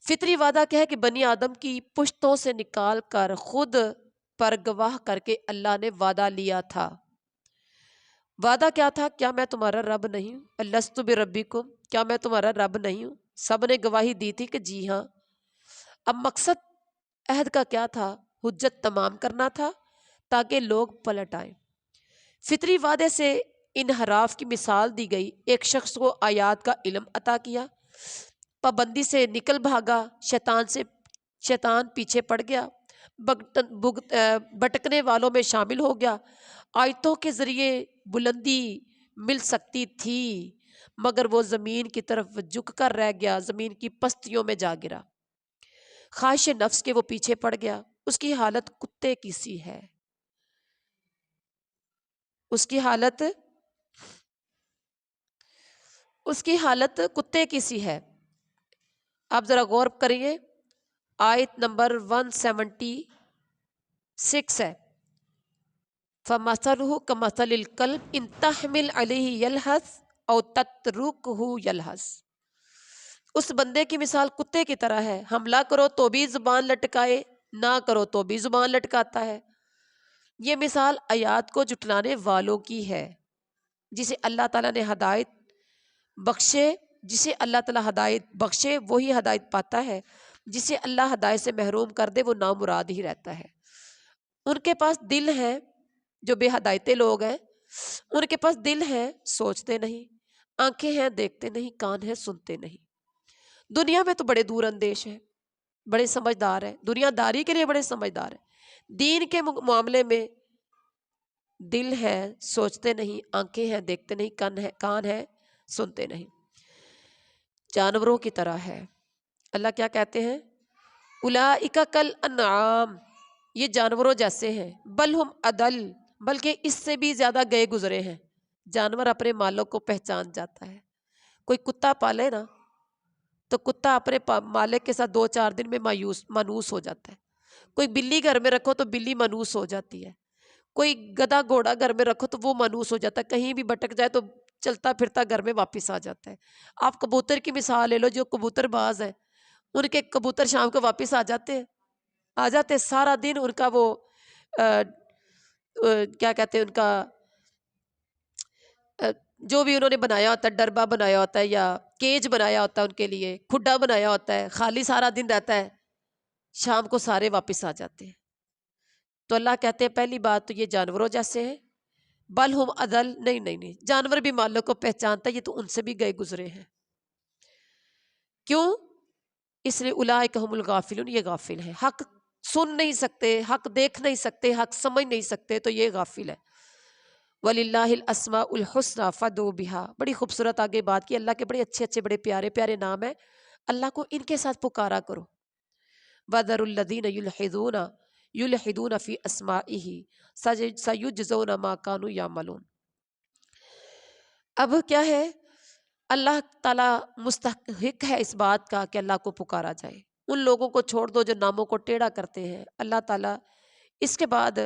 Speaker 2: فطری وعدہ کیا ہے کہ بنی آدم کی پشتوں سے نکال کر خود پر گواہ کر کے اللہ نے وعدہ لیا تھا۔ وعدہ کیا تھا؟ کیا میں تمہارا رب نہیں ہوں؟ الست بربکم، کیا میں تمہارا رب نہیں ہوں؟ سب نے گواہی دی تھی کہ جی ہاں۔ اب مقصد عہد کا کیا تھا؟ حجت تمام کرنا تھا، تاکہ لوگ پلٹ آئیں۔ فطری وعدے سے انحراف کی مثال دی گئی۔ ایک شخص کو آیات کا علم عطا کیا، پابندی سے نکل بھاگا، شیطان پیچھے پڑ گیا، بھٹکنے والوں میں شامل ہو گیا۔ آیتوں کے ذریعے بلندی مل سکتی تھی مگر وہ زمین کی طرف جھک کر رہ گیا، زمین کی پستیوں میں جا گرا، خواہش نفس کے وہ پیچھے پڑ گیا۔ اس کی حالت کتے کی سی ہے، اس کی حالت کتے کی سی ہے۔ آپ ذرا غور کریے، آیت نمبر 176 ہے، فَمَثَلُهُ كَمَثَلِ الْكَلْبِ إِن تَحْمِلْ عَلَيْهِ يَلْهَثْ أَوْ تَتْرُكْهُ يَلْهَثْ۔ اس بندے کی مثال کتے کی طرح ہے، حملہ کرو تو بھی زبان لٹکائے، نہ کرو تو بھی زبان لٹکاتا ہے۔ یہ مثال آیات کو جھٹلانے والوں کی ہے۔ جسے اللہ تعالیٰ نے ہدایت بخشے وہی ہدایت پاتا ہے، جسے اللہ ہدایت سے محروم کر دے وہ نامراد ہی رہتا ہے۔ ان کے پاس دل ہے، جو بے ہدایتے لوگ ہیں، ان کے پاس دل ہے، سوچتے نہیں، آنکھیں ہیں، دیکھتے نہیں، کان ہیں، سنتے نہیں۔ دنیا میں تو بڑے دور اندیش ہیں، بڑے سمجھدار ہیں، دنیا داری کے لیے بڑے سمجھدار ہیں، دین کے معاملے میں دل ہے، سوچتے نہیں، آنکھیں ہیں، دیکھتے نہیں، کان ہے، سنتے نہیں، جانوروں کی طرح ہے۔ اللہ کیا کہتے ہیں؟ اولئک کالانعام، یہ جانوروں جیسے ہیں، بل ہم اضل، بلکہ اس سے بھی زیادہ گئے گزرے ہیں۔ جانور اپنے مالک کو پہچان جاتا ہے۔ کوئی کتا پالے نا تو کتا اپنے مالک کے ساتھ 2-4 دن میں مانوس ہو جاتا ہے۔ کوئی بلی گھر میں رکھو تو بلی مانوس ہو جاتی ہے۔ کوئی گدھا گھوڑا گھر میں رکھو تو وہ مانوس ہو جاتا ہے، کہیں بھی بھٹک جائے تو چلتا پھرتا گھر میں واپس آ جاتا ہے۔ آپ کبوتر کی مثال لے لو، جو کبوتر باز ہیں، ان کے کبوتر شام کو واپس آ جاتے ہیں، سارا دن ان کا وہ کیا کہتے ہیں، ان کا جو بھی انہوں نے بنایا ہوتا ہے، ڈربا بنایا ہوتا ہے یا کیج بنایا ہوتا ہے، ان کے لیے کھڈا بنایا ہوتا ہے، خالی سارا دن رہتا ہے، شام کو سارے واپس آ جاتے ہیں۔ تو اللہ کہتے ہیں پہلی بات تو یہ جانوروں جیسے ہیں، بل ہم اضل، نہیں، جانور بھی مالک کو پہچانتا ہے، یہ تو ان سے بھی گئے گزرے ہیں۔ کیوں؟ اس لیے اولئک هم الغافلون، یہ غافل ہیں، حق سن نہیں سکتے، حق دیکھ نہیں سکتے، حق سمجھ نہیں سکتے، تو یہ غافل ہے۔ وَلِلَّهِ الْأَسْمَاءُ الْحُسْنَى فَادْعُوهُ بِهَا، بڑی خوبصورت آگے بات کی، اللہ کے بڑے اچھے بڑے پیارے نام ہیں، اللہ کو ان کے ساتھ پکارا کرو۔ وَذَرُوا الَّذِينَ يُلْحِدُونَ فِي أَسْمَائِهِ سَيُجْزَوْنَ مَا كَانُوا يَعْمَلُونَ۔ اب کیا ہے؟ اللہ تعالیٰ مستحق ہے اس بات کا کہ اللہ کو پکارا جائے۔ ان لوگوں کو چھوڑ دو جو ناموں کو ٹیڑھا کرتے ہیں۔ اللہ تعالیٰ اس کے بعد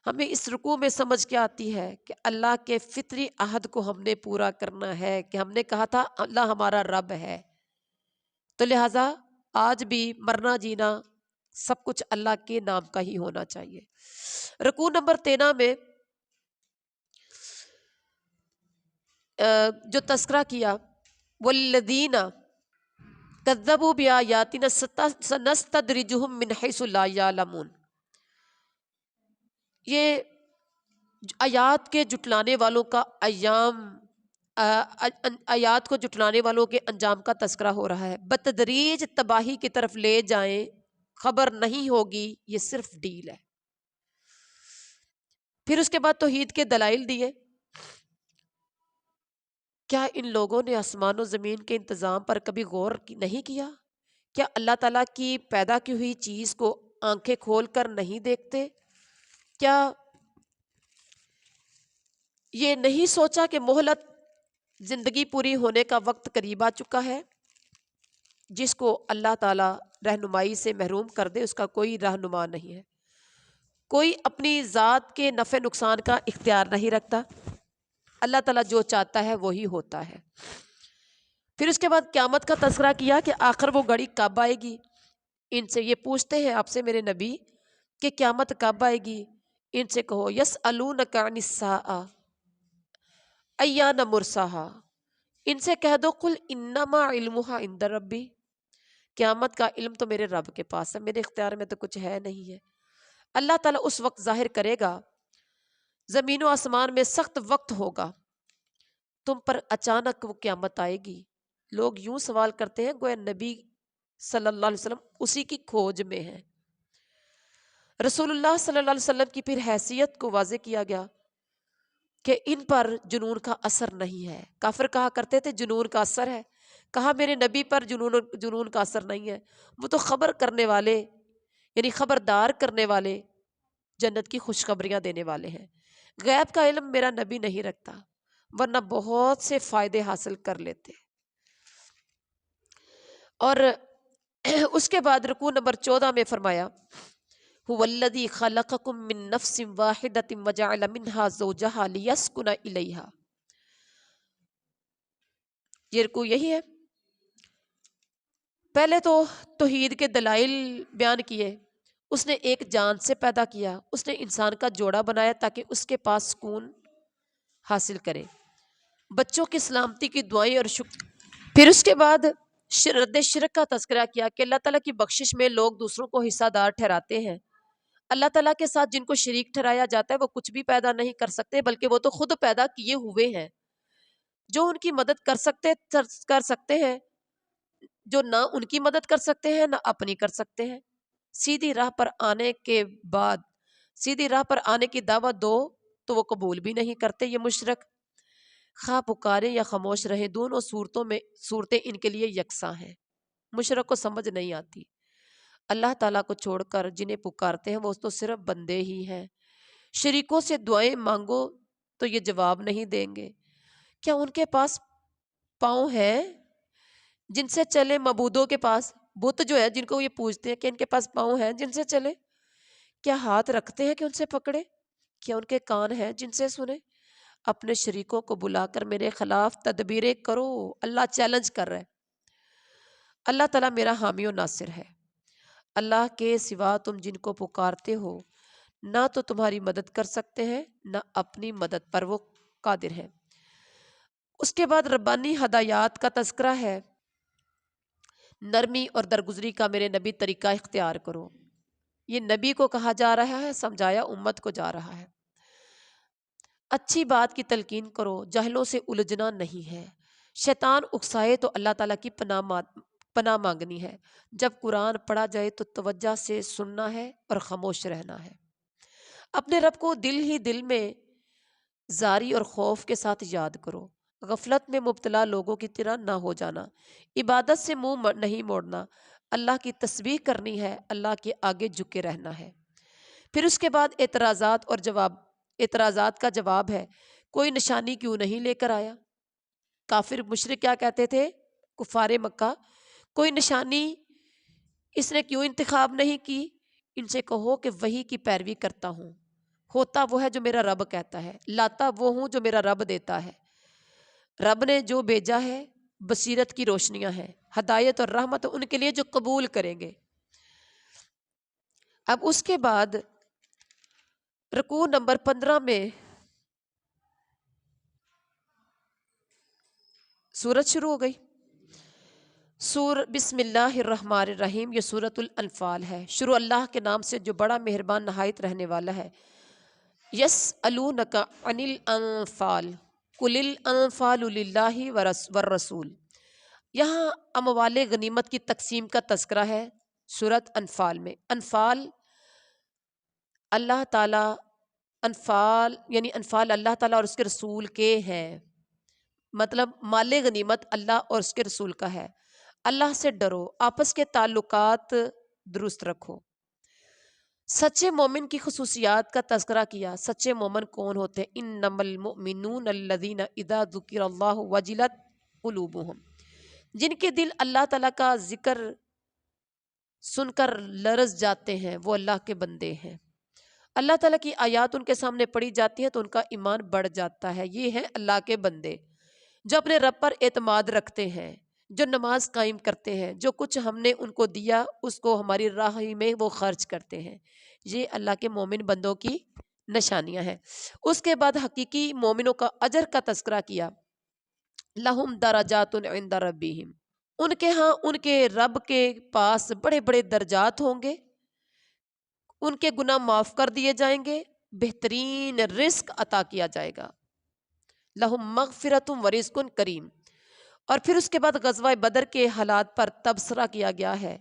Speaker 2: ہمیں اس رکوع میں سمجھ کے آتی ہے کہ اللہ کے فطری عہد کو ہم نے پورا کرنا ہے، کہ ہم نے کہا تھا اللہ ہمارا رب ہے، تو لہٰذا آج بھی مرنا جینا سب کچھ اللہ کے نام کا ہی ہونا چاہیے۔ رکوع نمبر 13 میں جو تذکرہ کیا، والذین کذبوا بآیاتنا سنستدرجهم من حیث لا یعلمون، یہ آیات کے جھٹلانے والوں کا آیات کو جھٹلانے والوں کے انجام کا تذکرہ ہو رہا ہے۔ بتدریج تباہی کی طرف لے جائیں، خبر نہیں ہوگی، یہ صرف ڈیل ہے۔ پھر اس کے بعد توحید کے دلائل دیے۔ کیا ان لوگوں نے آسمان و زمین کے انتظام پر کبھی غور نہیں کیا؟ کیا اللہ تعالیٰ کی پیدا کی ہوئی چیز کو آنکھیں کھول کر نہیں دیکھتے؟ کیا یہ نہیں سوچا کہ مہلت زندگی پوری ہونے کا وقت قریب آ چکا ہے؟ جس کو اللہ تعالیٰ رہنمائی سے محروم کر دے اس کا کوئی رہنما نہیں ہے، کوئی اپنی ذات کے نفع نقصان کا اختیار نہیں رکھتا، اللہ تعالیٰ جو چاہتا ہے وہی ہوتا ہے۔ پھر اس کے بعد قیامت کا تذکرہ کیا کہ آخر وہ گھڑی کب آئے گی۔ ان سے یہ پوچھتے ہیں آپ سے میرے نبی کہ قیامت کب آئے گی؟ ان سے کہو یسألونک عن الساعۃ ایان مرساها، ان سے کہہ دو قل انما علمها عند ربی، قیامت کا علم تو میرے رب کے پاس ہے، میرے اختیار میں تو کچھ ہے نہیں ہے۔ اللہ تعالیٰ اس وقت ظاہر کرے گا، زمین و آسمان میں سخت وقت ہوگا، تم پر اچانک وہ قیامت آئے گی۔ لوگ یوں سوال کرتے ہیں گویا نبی صلی اللہ علیہ وسلم اسی کی کھوج میں ہے۔ رسول اللہ صلی اللہ علیہ وسلم کی پھر حیثیت کو واضح کیا گیا کہ ان پر جنون کا اثر نہیں ہے۔ کافر کہا کرتے تھے جنون کا اثر ہے، کہا میرے نبی پر جنون کا اثر نہیں ہے، وہ تو خبر کرنے والے یعنی خبردار کرنے والے، جنت کی خوشخبریاں دینے والے ہیں۔ غیب کا علم میرا نبی نہیں رکھتا، ورنہ بہت سے فائدے حاصل کر لیتے۔ اور اس کے بعد رکوع نمبر 14 میں فرمایا هو الذی خلقکم من نفس واحدۃ وجعل منها زوجها لیسکن الیہا۔ یہ رکوع یہی ہے۔ پہلے تو توحید کے دلائل بیان کیے، اس نے ایک جان سے پیدا کیا، اس نے انسان کا جوڑا بنایا تاکہ اس کے پاس سکون حاصل کرے، بچوں کی سلامتی کی دعائیں اور شکر۔ پھر اس کے بعد رد شرک کا تذکرہ کیا کہ اللہ تعالیٰ کی بخشش میں لوگ دوسروں کو حصہ دار ٹھہراتے ہیں۔ اللہ تعالیٰ کے ساتھ جن کو شریک ٹھہرایا جاتا ہے وہ کچھ بھی پیدا نہیں کر سکتے، بلکہ وہ تو خود پیدا کیے ہوئے ہیں۔ جو ان کی مدد کر سکتے ہیں، جو نہ ان کی مدد کر سکتے ہیں نہ اپنی کر سکتے ہیں۔ سیدھی راہ پر آنے کی دعوت دو تو وہ قبول بھی نہیں کرتے، یہ مشرک۔ خواہ پکارے یا خاموش رہیں، دونوں صورتیں ان کے لیے یکساں ہیں۔ مشرک کو سمجھ نہیں آتی۔ اللہ تعالیٰ کو چھوڑ کر جنہیں پکارتے ہیں وہ تو صرف بندے ہی ہیں۔ شریکوں سے دعائیں مانگو تو یہ جواب نہیں دیں گے۔ کیا ان کے پاس پاؤں ہیں جن سے چلے؟ معبودوں کے پاس بت جو ہے جن کو یہ پوجتے ہیں کہ ان کے پاس پاؤں ہیں جن سے چلے؟ کیا ہاتھ رکھتے ہیں کہ ان سے پکڑے؟ کیا ان کے کان ہیں جن سے سنے؟ اپنے شریکوں کو بلا کر میرے خلاف تدبیریں کرو۔ اللہ چیلنج کر رہا ہے۔ اللہ تعالیٰ میرا حامی و ناصر ہے۔ اللہ کے سوا تم جن کو پکارتے ہو نہ تو تمہاری مدد کر سکتے ہیں نہ اپنی مدد پر وہ قادر ہیں۔ اس کے بعد ربانی ہدایات کا تذکرہ ہے۔ نرمی اور درگزری کا میرے نبی طریقہ اختیار کرو۔ یہ نبی کو کہا جا رہا ہے، سمجھایا امت کو جا رہا ہے۔ اچھی بات کی تلقین کرو، جہلوں سے الجھنا نہیں ہے۔ شیطان اکسائے تو اللہ تعالیٰ کی پناہ مانگنی ہے۔ جب قرآن پڑھا جائے تو توجہ سے سننا ہے اور خاموش رہنا ہے۔ اپنے رب کو دل ہی دل میں زاری اور خوف کے ساتھ یاد کرو۔ غفلت میں مبتلا لوگوں کی طرح نہ ہو جانا۔ عبادت سے منہ نہیں موڑنا۔ اللہ کی تسبیح کرنی ہے، اللہ کے آگے جھکے رہنا ہے۔ پھر اس کے بعد اعتراضات کا جواب ہے۔ کوئی نشانی کیوں نہیں لے کر آیا؟ کافر مشرک کیا کہتے تھے؟ کفار مکہ، کوئی نشانی اس نے کیوں انتخاب نہیں کی؟ ان سے کہو کہ وحی کی پیروی کرتا ہوں، ہوتا وہ ہے جو میرا رب کہتا ہے، لاتا وہ ہوں جو میرا رب دیتا ہے۔ رب نے جو بھیجا ہے بصیرت کی روشنیاں ہیں، ہدایت اور رحمت ان کے لیے جو قبول کریں گے۔ اب اس کے بعد رکوع نمبر 15 میں سورت شروع ہو گئی۔ بسم اللہ الرحمن الرحیم، یہ سورۃ الانفال ہے۔ شروع اللہ کے نام سے جو بڑا مہربان نہایت رہنے والا ہے۔ یسألونک عن الانفال قل الانفال للہ والرسول۔ یہاں اموال غنیمت کی تقسیم کا تذکرہ ہے سورۃ انفال میں۔ انفال اللہ تعالیٰ، انفال یعنی انفال اللہ تعالیٰ اور اس کے رسول کے ہیں، مطلب مال غنیمت اللہ اور اس کے رسول کا ہے۔ اللہ سے ڈرو، آپس کے تعلقات درست رکھو۔ سچے مومن کی خصوصیات کا تذکرہ کیا۔ سچے مومن کون ہوتے ہیں؟ انما المؤمنون الذین اذا ذکر اللہ وجلت قلوبہم، جن کے دل اللہ تعالیٰ کا ذکر سن کر لرز جاتے ہیں، وہ اللہ کے بندے ہیں۔ اللہ تعالیٰ کی آیات ان کے سامنے پڑھی جاتی ہیں تو ان کا ایمان بڑھ جاتا ہے۔ یہ ہیں اللہ کے بندے جو اپنے رب پر اعتماد رکھتے ہیں، جو نماز قائم کرتے ہیں، جو کچھ ہم نے ان کو دیا اس کو ہماری راہ میں وہ خرچ کرتے ہیں۔ یہ اللہ کے مومن بندوں کی نشانیاں ہیں۔ اس کے بعد حقیقی مومنوں کا اجر کا تذکرہ کیا۔ لہم درجات عند ربہم، ان کے ہاں ان کے رب کے پاس بڑے بڑے درجات ہوں گے۔ ان کے گناہ معاف کر دیے جائیں گے، بہترین رزق عطا کیا جائے گا، لہم مغفرۃ و رزق کریم۔ اور پھر اس کے بعد غزوہ بدر کے حالات پر تبصرہ کیا گیا ہے۔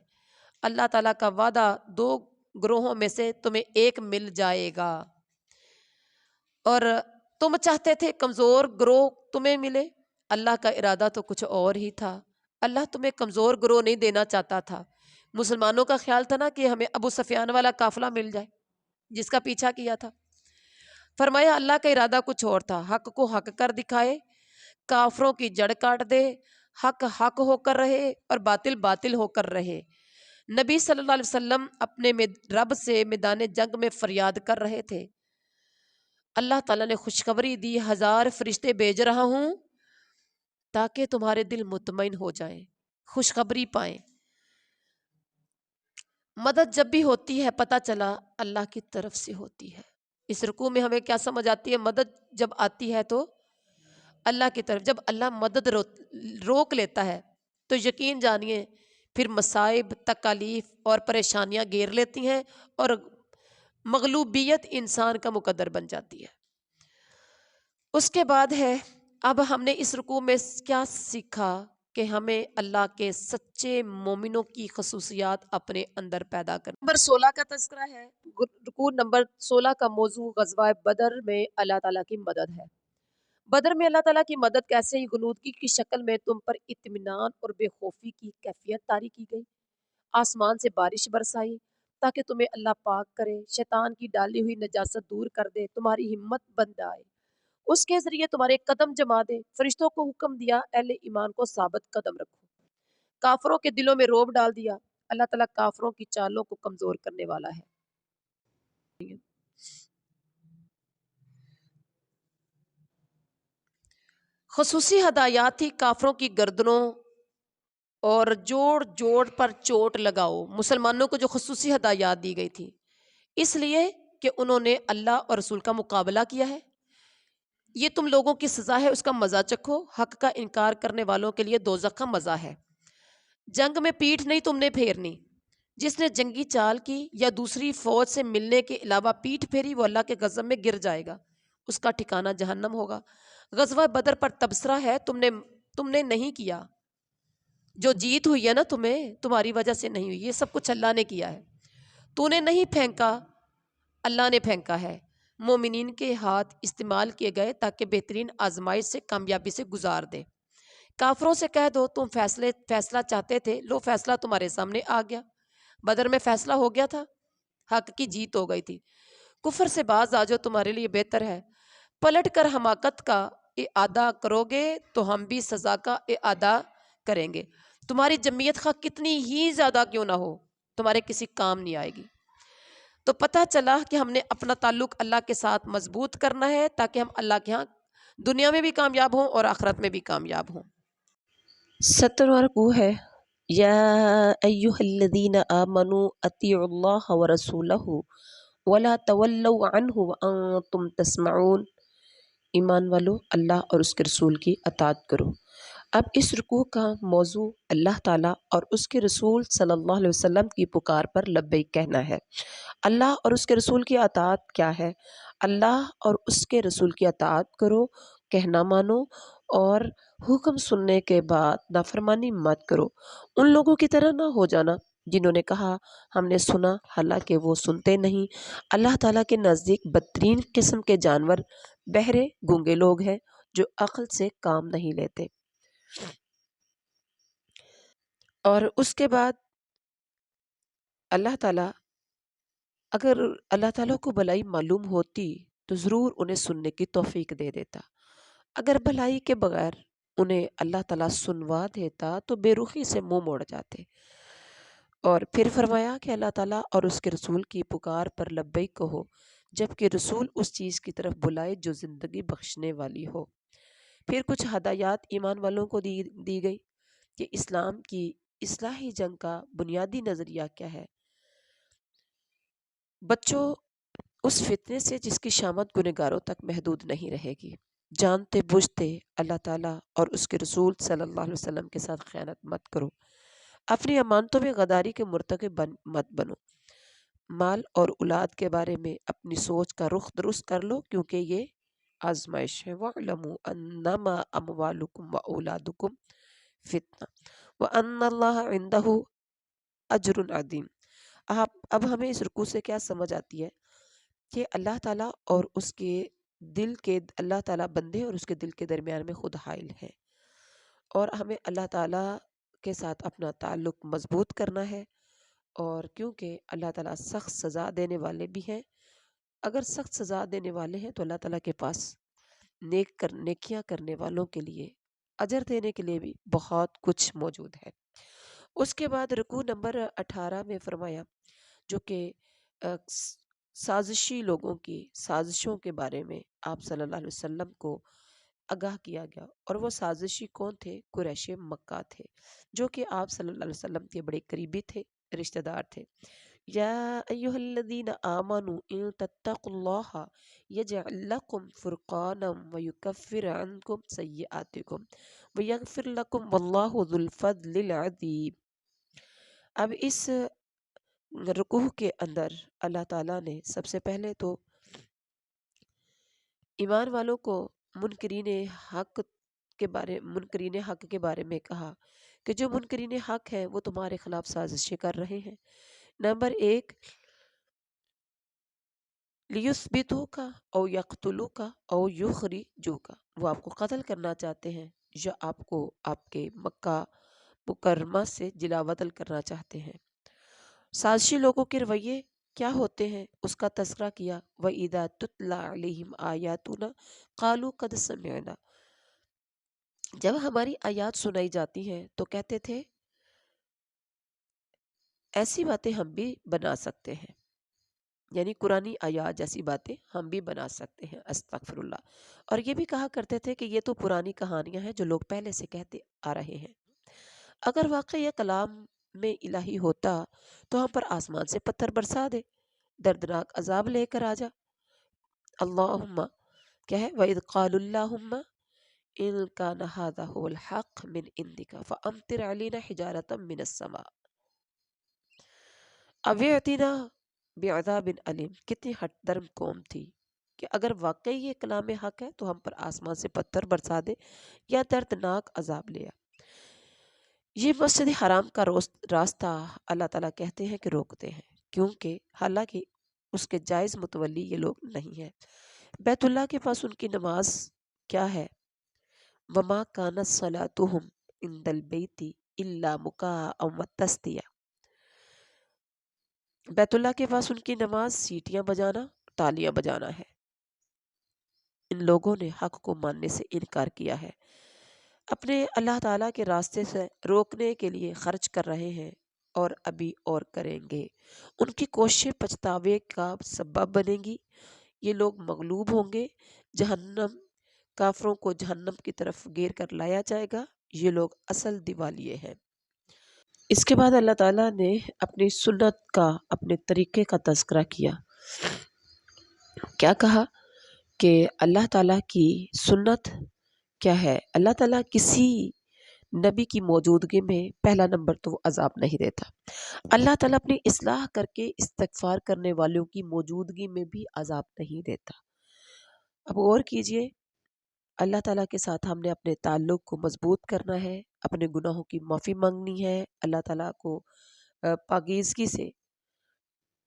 Speaker 2: اللہ تعالیٰ کا وعدہ، دو گروہوں میں سے تمہیں ایک مل جائے گا، اور تم چاہتے تھے کمزور گروہ تمہیں ملے، اللہ کا ارادہ تو کچھ اور ہی تھا۔ اللہ تمہیں کمزور گروہ نہیں دینا چاہتا تھا۔ مسلمانوں کا خیال تھا نا کہ ہمیں ابو سفیان والا قافلہ مل جائے جس کا پیچھا کیا تھا۔ فرمایا اللہ کا ارادہ کچھ اور تھا، حق کو حق کر دکھائے، کافروں کی جڑ کاٹ دے، حق حق ہو کر رہے اور باطل باطل ہو کر رہے۔ نبی صلی اللہ علیہ وسلم اپنے رب سے میدان جنگ میں فریاد کر رہے تھے۔ اللہ تعالیٰ نے خوشخبری دی، 1000 فرشتے بھیج رہا ہوں تاکہ تمہارے دل مطمئن ہو جائیں، خوشخبری پائیں۔ مدد جب بھی ہوتی ہے پتہ چلا اللہ کی طرف سے ہوتی ہے۔ اس رکوع میں ہمیں کیا سمجھ آتی ہے؟ مدد جب آتی ہے تو اللہ کی طرف، جب اللہ مدد روک لیتا ہے تو یقین جانیے پھر مصائب، تکالیف اور پریشانیاں گھیر لیتی ہیں اور مغلوبیت انسان کا مقدر بن جاتی ہے۔ اس کے بعد ہے، اب ہم نے اس رکوع میں کیا سیکھا کہ ہمیں اللہ کے سچے مومنوں کی خصوصیات اپنے اندر پیدا کرنا۔ نمبر 16 کا تذکرہ ہے۔ رکوع نمبر 16 کا موضوع غزوہ بدر میں اللہ تعالیٰ کی مدد ہے۔ بدر میں اللہ تعالیٰ کی مدد کیسے؟ غنودگی کی شکل میں تم پر اطمینان اور بے خوفی کی کیفیت طاری کی گئی، آسمان سے بارش برسائی تاکہ تمہیں اللہ پاک کرے، شیطان کی ڈالی ہوئی نجاست دور کر دے، تمہاری ہمت بند آئے، اس کے ذریعے تمہارے قدم جما دے۔ فرشتوں کو حکم دیا اہل ایمان کو ثابت قدم رکھو، کافروں کے دلوں میں رعب ڈال دیا۔ اللہ تعالیٰ کافروں کی چالوں کو کمزور کرنے والا ہے۔ خصوصی ہدایات تھی، کافروں کی گردنوں اور جوڑ جوڑ پر چوٹ لگاؤ۔ مسلمانوں کو جو خصوصی ہدایات دی گئی تھی اس لیے کہ انہوں نے اللہ اور رسول کا مقابلہ کیا ہے، یہ تم لوگوں کی سزا ہے، اس کا مزہ چکھو۔ حق کا انکار کرنے والوں کے لیے دوزخ کا مزہ ہے۔ جنگ میں پیٹھ نہیں تم نے پھیرنی، جس نے جنگی چال کی یا دوسری فوج سے ملنے کے علاوہ پیٹھ پھیری وہ اللہ کے غضب میں گر جائے گا، اس کا ٹھکانہ جہنم ہوگا۔ غزوہ بدر پر تبصرہ ہے، تم نے نہیں کیا، جو جیت ہوئی ہے نا تمہیں، تمہاری وجہ سے نہیں ہوئی، یہ سب کچھ اللہ نے کیا ہے۔ تو نے نہیں پھینکا، اللہ نے پھینکا ہے۔ مومنین کے ہاتھ استعمال کیے گئے تاکہ بہترین آزمائش سے کامیابی سے گزار دے۔ کافروں سے کہہ دو تم فیصلہ چاہتے تھے، لو فیصلہ تمہارے سامنے آ گیا۔ بدر میں فیصلہ ہو گیا تھا، حق کی جیت ہو گئی تھی۔ کفر سے باز آ جاؤ، تمہارے لیے بہتر ہے۔ پلٹ کر حماقت کا اعادہ کرو گے تو ہم بھی سزا کا اعادہ کریں گے۔ تمہاری جمعیت خواہ کتنی ہی زیادہ کیوں نہ ہو، تمہارے کسی کام نہیں آئے گی۔ تو پتہ چلا کہ ہم نے اپنا تعلق اللہ کے ساتھ مضبوط کرنا ہے تاکہ ہم اللہ کے ہاں دنیا میں بھی کامیاب ہوں اور آخرت میں بھی کامیاب ہوں۔
Speaker 1: 17واں رکوع ہے، یا ایھا الذین آمنوا اطیعوا اللہ ورسولہ ولا تولوا عنہ وانتم تسمعون۔ ایمان والو اللہ اور اس کے رسول کی اطاعت کرو۔ اب اس رکوع کا موضوع اللہ تعالیٰ اور اس کے رسول صلی اللہ علیہ وسلم کی پکار پر لبیک کہنا ہے۔ اللہ اور اس کے رسول کی اطاعت کیا ہے؟ اللہ اور اس کے رسول کی اطاعت کرو، کہنا مانو، اور حکم سننے کے بعد نافرمانی مت کرو۔ ان لوگوں کی طرح نہ ہو جانا جنہوں نے کہا ہم نے سنا حالانکہ وہ سنتے نہیں۔ اللہ تعالیٰ کے نزدیک بدترین قسم کے جانور بہرے گونگے لوگ ہیں جو عقل سے کام نہیں لیتے۔ اور اس کے بعد اللہ تعالیٰ، اگر اللہ تعالیٰ کو بھلائی معلوم ہوتی تو ضرور انہیں سننے کی توفیق دے دیتا، اگر بھلائی کے بغیر انہیں اللہ تعالیٰ سنوا دیتا تو بے رخی سے منہ موڑ جاتے۔ اور پھر فرمایا کہ اللہ تعالیٰ اور اس کے رسول کی پکار پر لبیک کہو جبکہ رسول اس چیز کی طرف بلائے جو زندگی بخشنے والی ہو۔ پھر کچھ ہدایات ایمان والوں کو دی گئی کہ اسلام کی اصلاحی جنگ کا بنیادی نظریہ کیا ہے۔ بچوں اس فتنے سے جس کی شامت گنہگاروں تک محدود نہیں رہے گی۔ جانتے بوجھتے اللہ تعالیٰ اور اس کے رسول صلی اللہ علیہ وسلم کے ساتھ خیانت مت کرو، اپنی امانتوں میں غداری کے مرتکب مت بنو،
Speaker 2: مال اور اولاد کے بارے میں اپنی سوچ کا رخ درست کر لو، کیونکہ یہ آزمائش ہے۔ وَاعْلَمُوا أَنَّمَا أَمْوَالُكُمْ وَأَوْلَادُكُمْ فِتْنَةٌ وَأَنَّ اللَّهَ عِندَهُ أَجْرٌ عَظِيمٌ۔ اب ہمیں اس رکوع سے کیا سمجھ آتی ہے کہ اللہ تعالیٰ اور اس کے دل کے اللہ تعالیٰ بندے اور اس کے دل کے درمیان میں خود حائل ہے، اور ہمیں اللہ تعالیٰ کے ساتھ اپنا تعلق مضبوط کرنا ہے، اور کیونکہ اللہ تعالیٰ سخت سزا دینے والے بھی ہیں۔ اگر سخت سزا دینے والے ہیں تو اللہ تعالیٰ کے پاس نیکیاں کرنے والوں کے لیے اجر دینے کے لیے بھی بہت کچھ موجود ہے۔ اس کے بعد رکوع نمبر 18 میں فرمایا، جو کہ سازشی لوگوں کی سازشوں کے بارے میں آپ صلی اللہ علیہ وسلم کو آگاہ کیا گیا، اور وہ سازشی کون تھے؟ قریش مکہ تھے، جو کہ آپ صلی اللہ علیہ وسلم کے بڑے قریبی تھے، رشتہ دار تھے۔ یا ایھا الذین آمنوا ان تتقوا اللہ یجعل لکم فرقانا ویکفر عنکم سیئاتکم ویغفر لکم واللہ ذو الفضل العظیم۔ اب اس رکوع کے اندر اللہ تعالیٰ نے سب سے پہلے تو ایمان والوں کو منکرین حق کے بارے میں کہا کہ جو منکرین حق ہیں وہ تمہارے خلاف سازشیں کر رہے ہیں۔ نمبر 1، لیثبتوک او یقتلوک او یخرجوک، وہ آپ کو قتل کرنا چاہتے ہیں یا آپ کو آپ کے مکہ مکرمہ سے جلا وطن کرنا چاہتے ہیں۔ سازشی لوگوں کے رویے کیا ہوتے ہیں اس کا تذکرہ کیا۔ وَإِذَا تُتْلَى عَلَيْهِمْ آيَاتُنَا قَالُوا قَدْ سَمِعْنَا، جب ہماری آیات سنائی جاتی ہیں تو کہتے تھے ایسی باتیں ہم بھی بنا سکتے ہیں، یعنی قرآنی آیات جیسی باتیں ہم بھی بنا سکتے ہیں، استغفر اللہ۔ اور یہ بھی کہا کرتے تھے کہ یہ تو پرانی کہانیاں ہیں جو لوگ پہلے سے کہتے آ رہے ہیں۔ اگر واقعی یہ کلام میں الہی ہوتا تو ہم پر آسمان سے پتھر برسا دے، دردناک عذاب لے کر آ جا۔ اللہم کیا ہے، وَإِذْ قَالُوا اللَّهُمَّ إِن كَانَ هَذَا هُوَ الْحَقُّ مِنْ عِنْدِكَ فَأَمْطِرْ عَلَيْنَا حِجَارَةً مِنَ السَّمَاءِ أَوِ ائْتِنَا بِعَذَابٍ أَلِيمٍ۔ کتنی ہٹ درم قوم تھی کہ اگر واقعی یہ کلام حق ہے تو ہم پر آسمان سے پتھر برسا دے یا دردناک عذاب لے آ۔ یہ مسجد حرام کا راستہ اللہ تعالیٰ کہتے ہیں کہ روکتے ہیں، کیونکہ حالانکہ اس کے جائز متولی یہ لوگ نہیں ہیں۔ بیت اللہ کے پاس ان کی نماز کیا ہے؟ وَمَا كَانَتْ صَلَاتُهُمْ عِنْدَ الْبَيْتِ إِلَّا مُكَاءً وَتَصْدِيَةً۔ بیت اللہ کے پاس ان کی نماز سیٹیاں بجانا، تالیاں بجانا ہے۔ ان لوگوں نے حق کو ماننے سے انکار کیا ہے، اپنے اللہ تعالیٰ کے راستے سے روکنے کے لیے خرچ کر رہے ہیں، اور ابھی اور کریں گے۔ ان کی کوششیں پچھتاوے کا سبب بنیں گی، یہ لوگ مغلوب ہوں گے، جہنم کافروں کو جہنم کی طرف گیر کر لایا جائے گا، یہ لوگ اصل دیوالیے ہیں۔ اس کے بعد اللہ تعالیٰ نے اپنی سنت کا، اپنے طریقے کا تذکرہ کیا۔ کیا کہا کہ اللہ تعالیٰ کی سنت کیا ہے؟ اللہ تعالیٰ کسی نبی کی موجودگی میں پہلا نمبر تو وہ عذاب نہیں دیتا۔ اللہ تعالیٰ اپنی اصلاح کر کے استغفار کرنے والوں کی موجودگی میں بھی عذاب نہیں دیتا۔ اب غور کیجئے، اللہ تعالیٰ کے ساتھ ہم نے اپنے تعلق کو مضبوط کرنا ہے، اپنے گناہوں کی معافی مانگنی ہے، اللہ تعالیٰ کو پاکیزگی سے،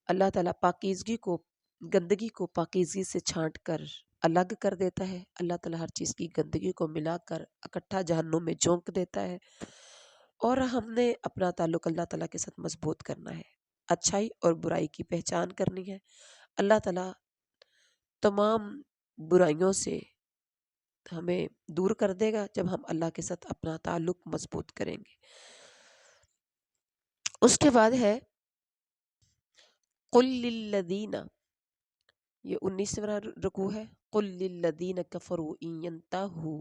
Speaker 2: اللہ تعالیٰ پاکیزگی کو، گندگی کو پاکیزگی سے چھانٹ کر الگ کر دیتا ہے۔ اللہ تعالیٰ ہر چیز کی گندگی کو ملا کر اکٹھا جہنم میں جھونک دیتا ہے، اور ہم نے اپنا تعلق اللہ تعالیٰ کے ساتھ مضبوط کرنا ہے، اچھائی اور برائی کی پہچان کرنی ہے۔ اللہ تعالیٰ تمام برائیوں سے ہمیں دور کر دے گا جب ہم اللہ کے ساتھ اپنا تعلق مضبوط کریں گے۔ اس کے بعد ہے قُل لِّلَّذِينَ، یہ 19واں رکوع ہے۔ قُل لِّلَّذِينَ كَفَرُوا إِن يَنْتَهُوا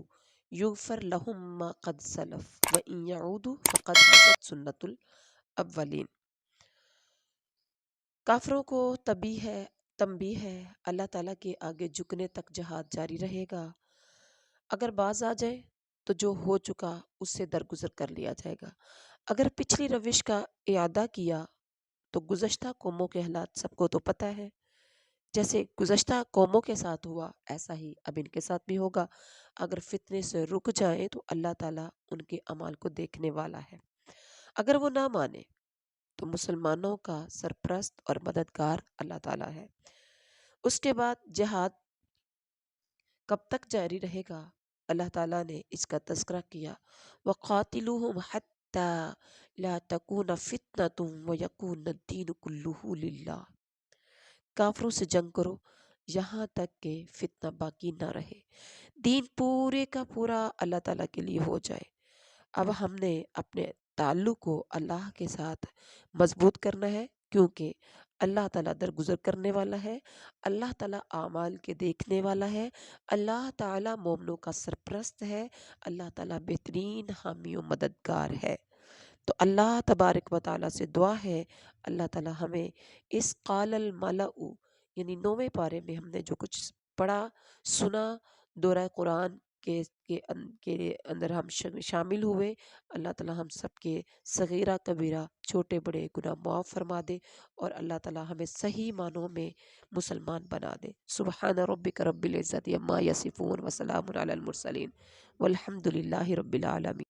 Speaker 2: يُغْفَرْ لَهُم مَّا قَدْ سَلَفَ وَإِن يَعُودُوا فَقَدْ مَضَتْ سُنَّتُ الْأَوَّلِينَ۔ کافروں کو تنبیہ ہے، اللہ تعالیٰ کے آگے جھکنے تک جہاد جاری رہے گا۔ اگر باز آ جائیں تو جو ہو چکا اس سے درگزر کر لیا جائے گا۔ اگر پچھلی روش کا اعادہ کیا تو گزشتہ قوموں کے حالات سب کو تو پتہ ہے، جیسے گزشتہ قوموں کے ساتھ ہوا ایسا ہی اب ان کے ساتھ بھی ہوگا۔ اگر فتنے سے رک جائیں تو اللہ تعالیٰ ان کے اعمال کو دیکھنے والا ہے، اگر وہ نہ مانے تو مسلمانوں کا سرپرست اور مددگار اللہ تعالیٰ ہے۔ اس کے بعد جہاد کب تک جاری رہے گا؟ اللہ تعالیٰ نے اس کا تذکرہ کیا، وَقَاتِلُوهُمْ حَتَّى لَا تَكُونَ فِتْنَةٌ وَيَكُونَ الدِّينُ كُلُّهُ لِلَّهِ، کافروں سے جنگ کرو یہاں تک کہ فتنہ باقی نہ رہے، دین پورے کا پورا اللہ تعالیٰ کے لیے ہو جائے۔ اب ہم نے اپنے تعلق کو اللہ کے ساتھ مضبوط کرنا ہے، کیونکہ اللہ تعالیٰ درگزر کرنے والا ہے، اللہ تعالیٰ اعمال کے دیکھنے والا ہے، اللہ تعالیٰ مومنوں کا سرپرست ہے، اللہ تعالیٰ بہترین حامی و مددگار ہے۔ تو اللہ تبارک و تعالیٰ سے دعا ہے اللہ تعالیٰ ہمیں اس قال الملأ یعنی 9ویں پارے میں ہم نے جو کچھ پڑھا سنا دورہ قرآن کے اندر ہم شامل ہوئے، اللہ تعالیٰ ہم سب کے صغیرہ کبیرہ چھوٹے بڑے گناہ معاف فرما دے، اور اللہ تعالیٰ ہمیں صحیح معنوں میں مسلمان بنا دے۔ سبحان ربک رب العزت عما یصفون وسلام علی المرسلین والحمد للہ رب العالمین۔